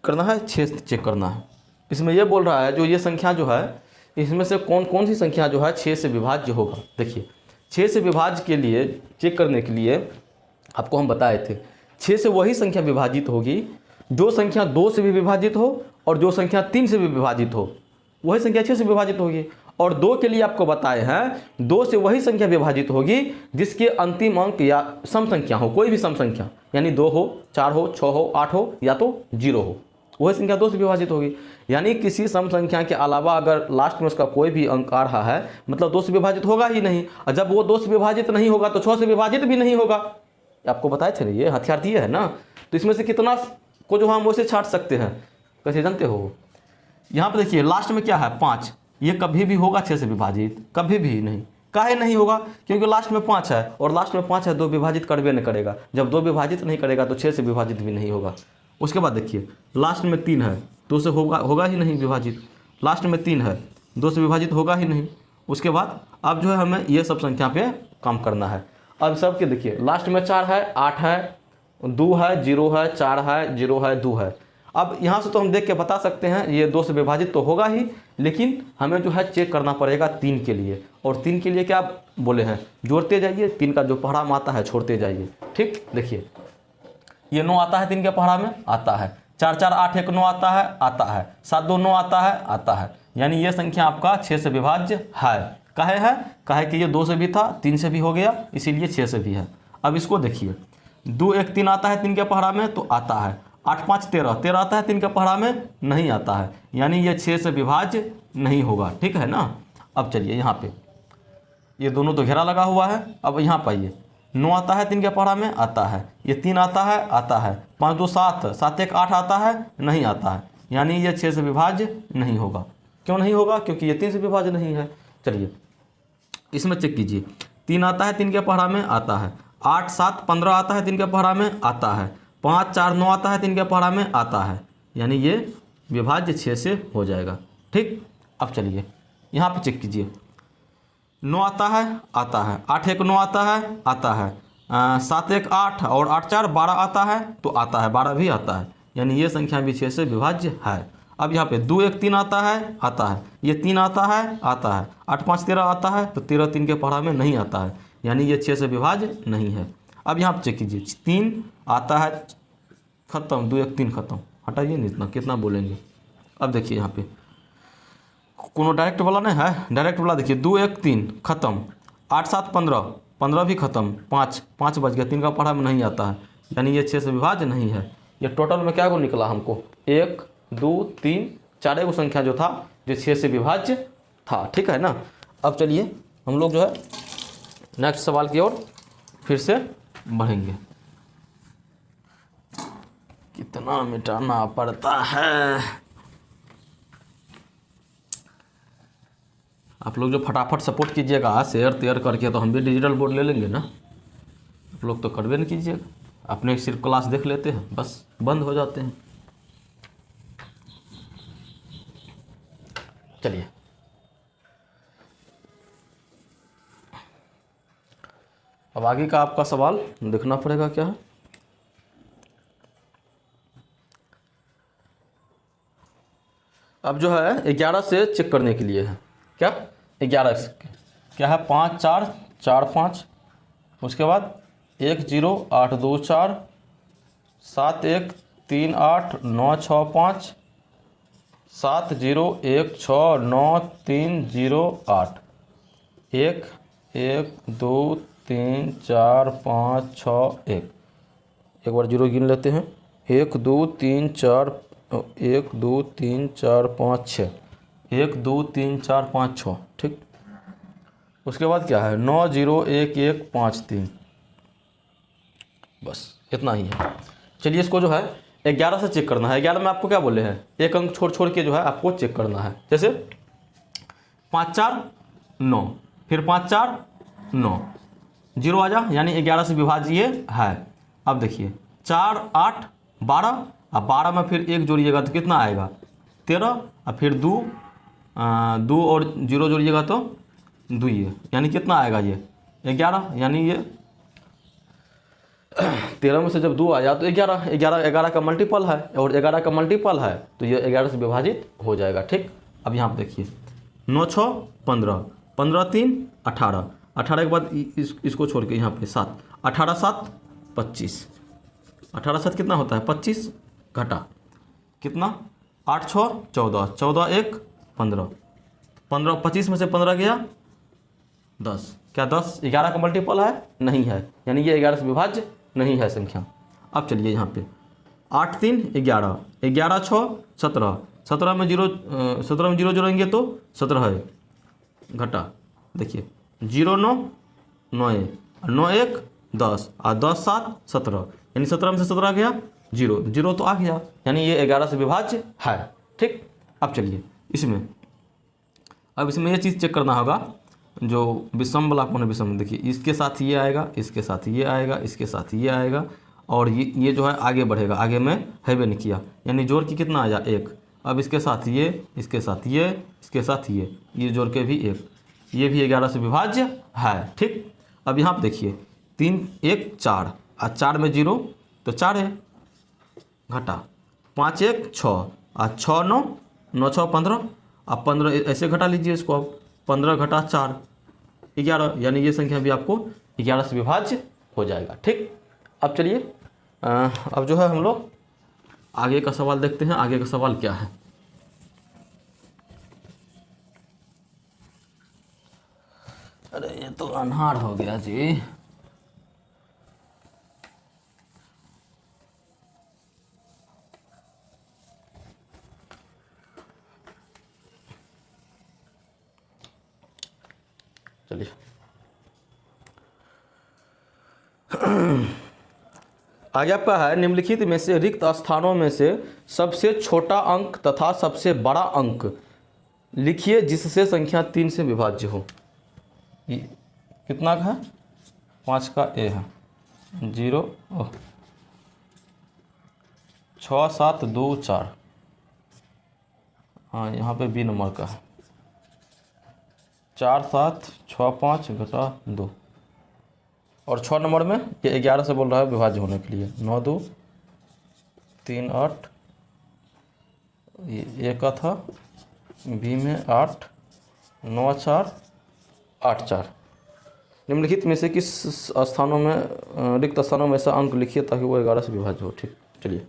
करना है? 6 चेक करना है। इसमें यह बोल रहा है जो ये संख्या जो है इसमें से कौन कौन सी संख्या जो है 6 से विभाज्य होगा। देखिए 6 से विभाज्य के लिए चेक करने के लिए आपको हम बताए थे, 6 से वही संख्या विभाजित होगी जो संख्या 2 से भी विभाजित हो और जो संख्या 3 से भी विभाजित हो, वही संख्या 6 से विभाजित होगी। और 2 के लिए आपको बताए हैं 2 से वही संख्या विभाजित होगी जिसके अंतिम अंक या सम संख्या हो, कोई भी सम संख्या, यानी 2 हो 4 हो 6 हो 8 हो या तो 0 हो, वही संख्या 2 से विभाजित होगी। यानी किसी सम संख्या के अलावा अगर लास्ट में उसका कोई भी अंक आ रहा है मतलब 2 से विभाजित होगा ही नहीं, और जब वो 2 से विभाजित नहीं होगा तो 6 से विभाजित भी नहीं होगा। आपको बताए थे ना, ये हथियार दिए है ना। तो इसमें से कितना को जो हम वैसे छाट सकते हैं, कैसे जानते हो? यहाँ पे देखिए लास्ट में क्या है 5, ये कभी भी होगा 6 से विभाजित? कभी भी नहीं। काहे नहीं होगा? क्योंकि लास्ट में 5 है, और लास्ट में 5 है, 2 विभाजित करबे नहीं करेगा। जब 2 विभाजित नहीं करेगा तो 6 से विभाजित भी नहीं होगा। उसके बाद देखिए लास्ट में 3 है, 2 से होगा ही नहीं विभाजित। लास्ट में 3 है, 2 से विभाजित होगा ही नहीं। उसके बाद अब जो है हमें ये सब संख्या पे काम करना है। अब सबके देखिए लास्ट में 4 है, 8 है, 2 है, 0 है, 4 है, 0 है, 2 है। अब यहाँ से तो हम देख के बता सकते हैं ये 2 से विभाजित तो होगा ही, लेकिन हमें जो है चेक करना पड़ेगा 3 के लिए। और 3 के लिए क्या बोले हैं? जोड़ते जाइए, 3 का जो पहाड़ा में आता है छोड़ते जाइए। ठीक, देखिए ये 9 आता है 3 के पहाड़ा में, आता है। 4 4 8 1 9 आता है, आता है। 7 2 9 आता है, आता है। यानी ये संख्या आपका 6 से विभाज्य है। काहे है? काहे कि ये 2 से भी था, 3 से भी हो गया, इसीलिए 6 से भी है। अब इसको देखिए 2 1 3 आता है 3 के पहाड़ा में, तो आता है। 8 5 13 13 आता है 3 के पहाड़ा में, नहीं आता है। यानी ये 6 से विभाज्य नहीं होगा। ठीक है ना। अब चलिए यहाँ पे ये दोनों तो घेरा लगा हुआ है। अब यहाँ पाइए 9 आता है 3 के पहाड़ा में, आता है। ये 3 आता है, आता है। 5 2 7 7 1 8 आता है, नहीं आता है। यानी ये 6 से विभाज्य नहीं होगा। क्यों नहीं होगा? क्योंकि ये 3 से विभाज्य नहीं है। चलिए इसमें चेक कीजिए। 3 आता है 3 के पहाड़ा में, आता है। 8 7 15 आता है 3 के पहाड़ा में, आता है। 5 4 9 आता है 3 के पहाड़ा में, आता है। यानी ये विभाज्य 6 से हो जाएगा। ठीक, अब चलिए यहाँ पे चेक कीजिए। 9 आता है, आता है। 8 1 9 आता है, आता है। 7 1 8 और 8 4 12 आता है, तो आता है। 12 भी आता है। यानी ये संख्या भी 6 से विभाज्य है। अब यहाँ पे 2 1 3 आता है, आता है। ये 3 आता है, आता है। 8 5 13 आता है, तो 13 3 के पहाड़ा में नहीं आता है। यानी ये 6 से विभाज्य नहीं है। अब यहाँ पे चेक कीजिए 3 आता है, खत्म। 2 1 3 खत्म। हटाइए नहीं, इतना कितना बोलेंगे। अब देखिए यहाँ पे कोनो डायरेक्ट वाला नहीं है, डायरेक्ट वाला देखिए 2 1 3 खत्म। 8 7 15 15 भी खत्म। 5 5 बच गया, 3 का पहाड़ा में नहीं आता है। यानी ये 6 से विभाज्य नहीं है। ये टोटल में क्या को निकला हमको? 1 2 3 4 को संख्या जो था जो 6 से विभाज्य था। ठीक है ना। अब चलिए हम लोग जो है नेक्स्ट सवाल की ओर फिर से बढ़ेंगे। कितना मिटाना पड़ता है। आप लोग जो फटाफट सपोर्ट कीजिएगा शेयर तेयर करके, तो हम भी डिजिटल बोर्ड ले लेंगे ना। आप लोग तो करबे नहीं कीजिएगा, अपने सिर्फ क्लास देख लेते हैं, बस बंद हो जाते हैं। चलिए अब आगे का आपका सवाल देखना पड़ेगा क्या है। अब जो है 11 से चेक करने के लिए है। क्या 11 से क्या है? 5 4 4 5, उसके बाद 1 0 8 2 4 7 1 3 8 9 6 5 7 0 1 6 9 3 0 8 1 1 2 3 4 5 6 1। एक बार 0 गिन लेते हैं। 1 2 3 4 1 2 3 4 5 6 1 2 3 4 5 6। ठीक, उसके बाद क्या है? 9 0 1 1 5 3। बस इतना ही है। चलिए इसको जो है 11 से चेक करना है। 11 में आपको क्या बोले हैं? एक अंक छोड़ छोड़ के जो है आपको चेक करना है। जैसे 5 4 9, फिर 5 4 9, 0 आ जा, यानी 11 से विभाज्य है। अब देखिए 4 8 12, अब 12 में फिर 1 जोड़िएगा तो कितना आएगा? 13, और फिर 2 और 0 जोड़िएगा तो 2, यानी कितना आएगा? ये 11। यानी ये 13 में से जब 2 आ जाए तो 11 का मल्टीपल है, और 11 का मल्टीपल है तो ये 11 से विभाजित हो जाएगा। ठीक, अब यहाँ पे देखिए 9 6 15, 15 3 18, 18 के बाद इसको छोड़ के यहाँ पे 7, 18 7 25, 18 7 कितना होता है? 25 घटा कितना? 8 6 14, 14 1 15, 15 25 में से 15 गया 10। क्या 10 11 का मल्टीपल है? नहीं है। यानी ये 11 से विभाज्य नहीं है संख्या। अब चलिए यहाँ पे 8 3 11, 11 6 17, 17 में 0 जोड़ेंगे तो 17 है, घटा देखिए 0 9 9 9 1 10, और 10 7 17, यानी 17 में से 17 गया 0 तो आ गया। यानी ये 11 से विभाज्य है। ठीक, अब चलिए इसमें ये चीज़ चेक करना होगा, जो विषम वाला कौन है, विषम देखिए इसके साथ ये आएगा, इसके साथ ये आएगा, इसके साथ ये आएगा, और ये जो है आगे बढ़ेगा, आगे में हैवे नहीं किया, यानी जोड़ के कितना आया 1। अब इसके साथ ये, इसके साथ ये, इसके साथ ये जोड़ के भी 1, ये भी 11 से विभाज्य है। ठीक, अब यहाँ पर देखिए 3 1 4 और 4 में 0 तो 4 है, घटा 5 1 6 और 6 9 9 6 15, अब 15 ऐसे घटा लीजिए इसको, अब 15 घटा 4 11, यानी ये संख्या भी आपको 11 से विभाज्य हो जाएगा। ठीक, अब चलिए अब जो है हम लोग आगे का सवाल देखते हैं। आगे का सवाल क्या है, अरे ये तो अन्हार हो गया जी। चलिए आगे आपका है, निम्नलिखित में से रिक्त स्थानों में से सबसे छोटा अंक तथा सबसे बड़ा अंक लिखिए जिससे संख्या 3 से विभाज्य हो। ये कितना का है, 5 का ए है, 0 6 7 2 4, हाँ यहाँ पे बी नंबर का है, 4 7 6 5 घटा 2, और 6 नंबर में ये 11 से बोल रहा है विभाज्य होने के लिए, 9 2 3 8, ये का था बी में 8 9 4 8 4। निम्नलिखित में से किस स्थानों में रिक्त स्थानों में ऐसा अंक लिखिए ताकि वो 11 से विभाज्य हो। ठीक, चलिए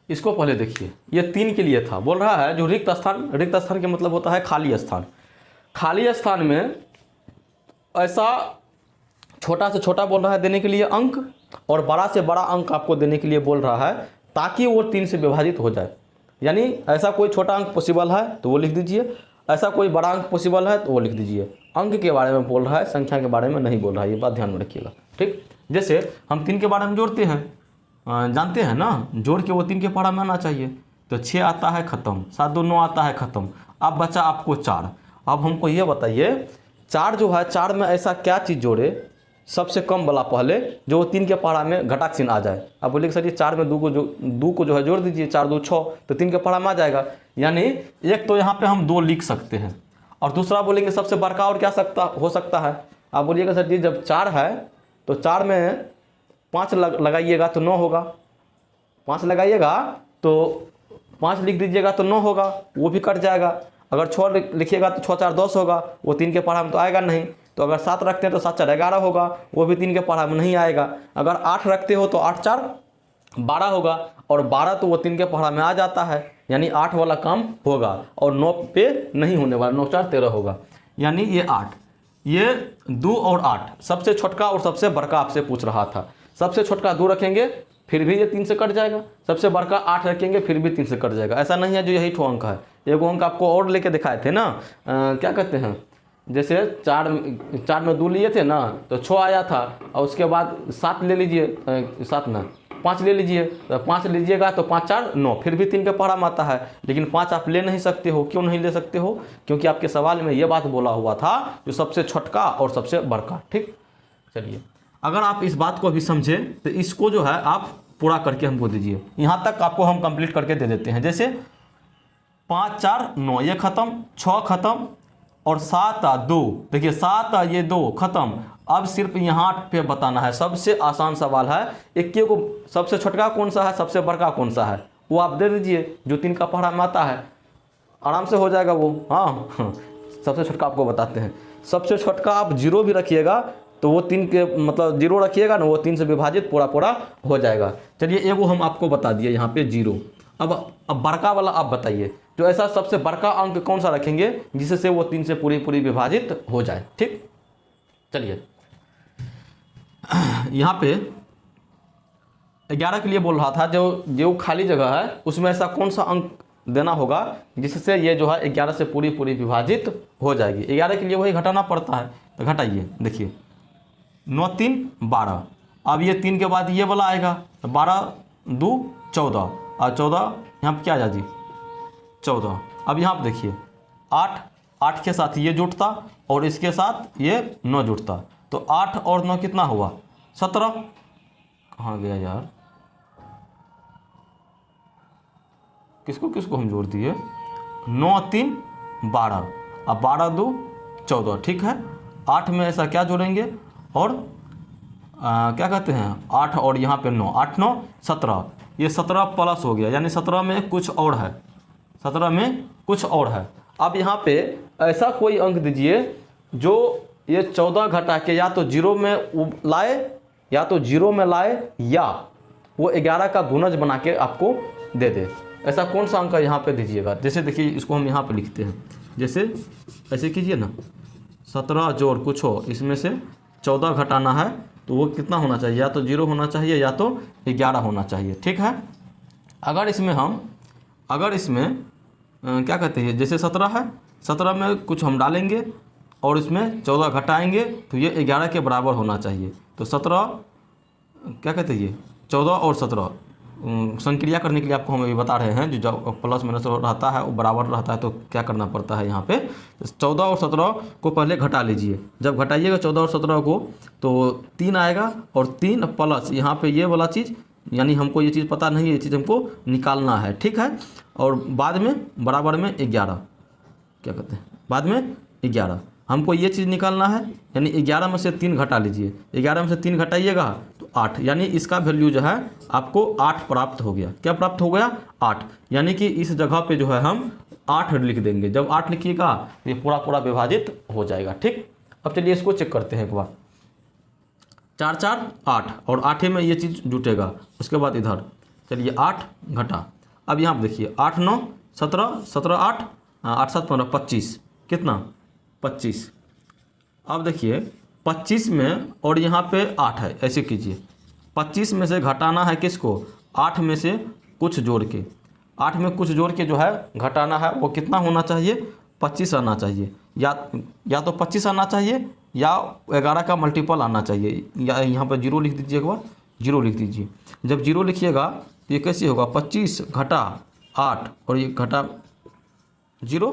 इसको पहले देखिए, ये 3 के लिए था, बोल रहा है जो रिक्त स्थान के मतलब होता है खाली स्थान। खाली स्थान में ऐसा छोटा से छोटा बोल रहा है देने के लिए अंक, और बड़ा से बड़ा अंक आपको देने के लिए बोल रहा है ताकि वो 3 से विभाजित हो जाए। यानी ऐसा कोई छोटा अंक पॉसिबल है तो वो लिख दीजिए, ऐसा कोई बड़ा अंक पॉसिबल है तो वो लिख दीजिए। अंक के बारे में बोल रहा है, संख्या के बारे में नहीं बोल रहा है, ये बात ध्यान में रखिएगा। ठीक, जैसे हम 3 के बारे में जोड़ते हैं, जानते हैं ना, जोड़ के वो 3 के पारा में आना चाहिए, तो 6 आता है ख़त्म, 7 2 9 आता है ख़त्म, अब बचा आपको 4। अब हमको ये बताइए 4 जो है, 4 में ऐसा क्या चीज़ जोड़े सबसे कम वाला पहले, जो 3 के पारा में घटाक चिन्ह आ जाए। अब बोलिए कि सर ये 4 में 2 को जो है जोड़ दीजिए, 4 2 6, तो 3 के पारा में आ जाएगा। यानी एक तो यहाँ पे हम 2 लिख सकते हैं, और दूसरा बोलेंगे सबसे बड़का और क्या हो सकता है। आप बोलिएगा सर जी जब 4 है तो 4 में 5 लगाइएगा तो 9 होगा, 5 लगाइएगा तो 5 लिख दीजिएगा तो 9 होगा, वो भी कट जाएगा। अगर 6 लिखिएगा तो 6 4 10 होगा, वो 3 के पारा में तो आएगा नहीं। तो अगर 7 रखते हैं तो 7 4 11 होगा, वो भी 3 के पारा में नहीं आएगा। अगर 8 रखते हो तो 8 4 12 होगा, और 12 तो वो 3 के पारा में आ जाता है, यानी 8 वाला काम होगा, और 9 पे नहीं होने वाला, 9 4 13 होगा, यानी ये 8, ये 2 और 8 सबसे छोटका और सबसे बड़का आपसे पूछ रहा था। सबसे छोटका 2 रखेंगे फिर भी ये 3 से कट जाएगा, सबसे बड़का 8 रखेंगे फिर भी 3 से कट जाएगा। ऐसा नहीं है जो यही ठो अंक है, एगो अंक आपको और लेके दिखाए थे ना, क्या कहते हैं, जैसे 4 में 2 लिए थे ना तो 6 आया था, और उसके बाद 7 ले लीजिए, 7 में 5 ले लीजिए, तो 5 लीजिएगा तो 5 4 9, फिर भी 3 के पारा में आता है। लेकिन 5 आप ले नहीं सकते हो, क्यों नहीं ले सकते हो, क्योंकि आपके सवाल में ये बात बोला हुआ था जो सबसे छोटका और सबसे बड़का। ठीक, चलिए अगर आप इस बात को भी समझे तो इसको जो है आप पूरा करके हमको दीजिए, यहाँ तक आपको हम कंप्लीट करके दे देते हैं। जैसे 5 4 9 ये ख़त्म, 6 ख़त्म, और 7 2, देखिए 7 ये 2 ख़त्म। अब सिर्फ यहाँ पे बताना है, सबसे आसान सवाल है, एक को सबसे छोटका कौन सा है सबसे बड़का कौन सा है वो आप दे दीजिए, जो 3 का पारा में आता है, आराम से हो जाएगा वो। हाँ सबसे छोटका आपको बताते हैं, सबसे छोटका आप 0 भी रखिएगा तो वो 3 के मतलब 0 रखिएगा ना, वो 3 से विभाजित पूरा हो जाएगा। चलिए एगो हम आपको बता दिए यहाँ पे 0। अब बड़का वाला आप बताइए, जो ऐसा सबसे बड़का अंक कौन सा रखेंगे जिससे वो 3 से पूरी विभाजित हो जाए। ठीक, चलिए यहाँ पे 11 के लिए बोल रहा था, जो खाली जगह है उसमें ऐसा कौन सा अंक देना होगा जिससे ये जो है 11 से पूरी विभाजित हो जाएगी। 11 के लिए वही घटाना पड़ता है, तो घटाइए, देखिए 9 3 12, अब ये 3 के बाद ये वाला आएगा, तो 12 2 14, और 14 यहाँ पर क्या आ जा जी 14। अब यहाँ पर देखिए 8, 8 के साथ ये जुड़ता और इसके साथ ये 9 जुड़ता, तो 8 और 9 कितना हुआ 17। कहाँ गया यार, किसको किसको हम जोड़ दिए, 9 3 12, अब 12 2 14, ठीक है। 8 में ऐसा क्या जोड़ेंगे और क्या कहते हैं 8 और यहाँ पे 9, 8 9 17, ये 17 प्लस हो गया, यानी 17 में कुछ और है, 17 में कुछ और है। अब यहाँ पे ऐसा कोई अंक दीजिए जो ये 14 घटा के या तो 0 में लाए, या तो 0 में लाए, या वो 11 का गुणज बना के आपको दे दे। ऐसा कौन सा अंक यहाँ पे दीजिएगा। जैसे देखिए इसको हम यहाँ पे लिखते हैं, जैसे ऐसे कीजिए ना, 17 जोड़ कुछ हो, इसमें से 14 घटाना है तो वो कितना होना चाहिए, या तो 0 होना चाहिए या तो 11 होना चाहिए, ठीक है। अगर इसमें क्या कहते हैं, जैसे 17 है, 17 में कुछ हम डालेंगे और इसमें 14 घटाएंगे तो ये 11 के बराबर होना चाहिए। तो 17 क्या कहते हैं, ये 14 और 17 संक्रिया करने के लिए आपको हम ये बता रहे हैं, जो जब प्लस माइनस रहता है वो बराबर रहता है तो क्या करना पड़ता है। यहाँ पे 14 और 17 को पहले घटा लीजिए, जब घटाइएगा 14 और 17 को तो 3 आएगा, और 3 प्लस यहाँ पे ये वाला चीज़, यानी हमको ये चीज़ पता नहीं है, ये चीज़ हमको निकालना है, ठीक है। और बाद में बराबर में 11, क्या कहते हैं, बाद में 11 हमको ये चीज़ निकालना है, यानी 11 में से 3 घटा लीजिए, 11 में से 3 घटाइएगा तो 8, यानी इसका वैल्यू जो है आपको 8 प्राप्त हो गया। क्या प्राप्त हो गया 8, यानी कि इस जगह पे जो है हम 8 लिख देंगे। जब 8 लिखिएगा तो ये पूरा विभाजित हो जाएगा, ठीक। अब चलिए इसको चेक करते हैं एक बार, 4 4 8 और 8 में ये चीज़ जुटेगा, उसके बाद इधर चलिए 8 घटा। अब यहाँ पर देखिए 8 9 17, 17 8 8 7 15 25, कितना 25। अब देखिए 25 में और यहाँ पे 8 है, ऐसे कीजिए 25 में से घटाना है किसको, 8 में से कुछ जोड़ के, 8 में कुछ जोड़ के जो है घटाना है, वो कितना होना चाहिए 25 आना चाहिए, या तो 25 आना चाहिए या 11 का मल्टीपल आना चाहिए। या यहाँ पर 0 लिख दीजिए, एक बार 0 लिख दीजिए। जब 0 लिखिएगा तो ये कैसे होगा, 25 घटा 8 और ये घटा 0।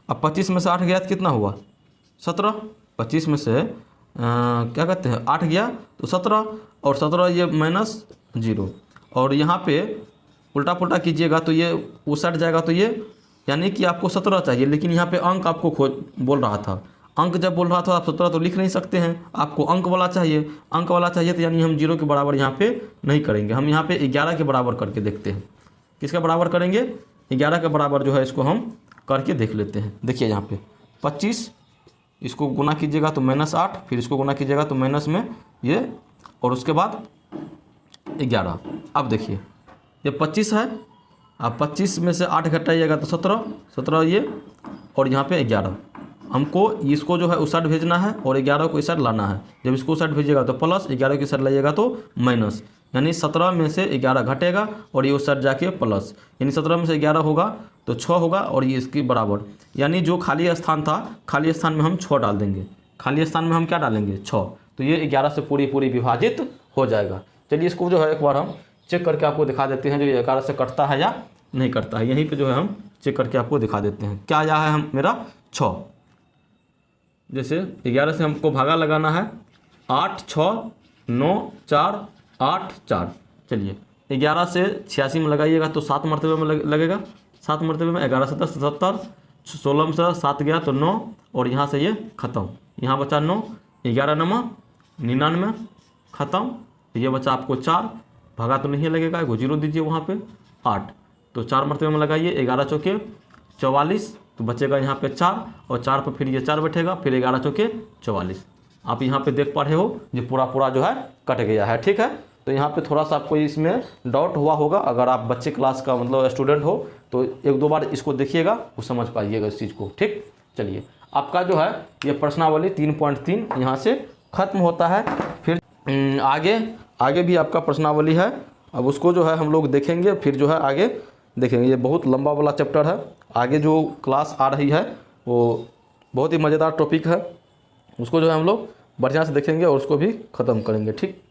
अब 25 में से 8 गया तो कितना हुआ 17, 25 में से क्या कहते हैं 8 गया तो 17, और 17 ये माइनस 0, और यहाँ पे उल्टा पुल्टा कीजिएगा तो ये उस साइड जाएगा, तो ये यानी कि आपको 17 चाहिए, लेकिन यहाँ पे अंक आपको बोल रहा था, अंक जब बोल रहा था आप 17 तो लिख नहीं सकते हैं, आपको अंक वाला चाहिए, अंक वाला चाहिए तो यानी हम 0 के बराबर यहाँ पे नहीं करेंगे, हम यहाँ पे 11 के बराबर करके देखते हैं। किसके बराबर करेंगे, 11 के बराबर जो है इसको हम करके देख लेते हैं। देखिए यहाँ पे 25, इसको गुना कीजिएगा तो -8, फिर इसको गुना कीजिएगा तो माइनस में ये, और उसके बाद 11। अब देखिए ये 25 है, अब 25 में से 8 घटाइएगा तो 17, 17 ये, और यहाँ पे 11। हमको इसको जो है उस साइड भेजना है और 11 को इस साइड लाना है। जब इसको उस साइड भेजिएगा तो प्लस, 11 को इस साइड लाइएगा तो माइनस, यानी 17 में से 11 घटेगा और ये उस साइड जाके प्लस, यानी 17 में से 11 होगा तो 6 होगा, और ये इसकी बराबर, यानी जो खाली स्थान था, खाली स्थान में हम 6 डाल देंगे, खाली स्थान में हम क्या डालेंगे 6, तो ये 11 से पूरी विभाजित हो जाएगा। चलिए इसको जो है एक बार हम चेक करके आपको दिखा देते हैं, जो ये 11 से कटता है या नहीं कटता है। यहीं पे जो है हम चेक करके आपको दिखा देते हैं। क्या आया है हम मेरा 6, जैसे 11 से हमको भागा लगाना है, 8 6 9 4 8 4। चलिए 11 से 86 में लगाइएगा तो 7 मरतबे में लगेगा, 7 मरतबे में 11 7 77, 16 में से 7 गया तो 9, और यहाँ से ये ख़त्म, यहाँ बचा 9, 11 9 99 ख़त्म, ये बचा आपको 4, भागा तो नहीं लगेगा, 0 दीजिए वहाँ पे 8, तो 4 मरतबे में लगाइए, 11 चौके 44, तो बचेगा यहाँ पे 4, और 4 पर फिर ये 4 बैठेगा, फिर 11 चौके 44। आप यहाँ पे देख पा रहे हो जो पूरा जो है कट गया है, ठीक है। तो यहाँ पे थोड़ा सा आपको इसमें डाउट हुआ होगा, अगर आप बच्चे क्लास का मतलब स्टूडेंट हो तो 1-2 बार इसको देखिएगा, वो समझ पाइएगा इस चीज़ को, ठीक। चलिए आपका जो है ये प्रश्नावली 3.3 यहाँ से ख़त्म होता है। फिर आगे भी आपका प्रश्नावली है, अब उसको जो है हम लोग देखेंगे, फिर जो है आगे देखेंगे। ये बहुत लंबा वाला चैप्टर है, आगे जो क्लास आ रही है वो बहुत ही मज़ेदार टॉपिक है, उसको जो है हम लोग बढ़िया से देखेंगे और उसको भी ख़त्म करेंगे, ठीक।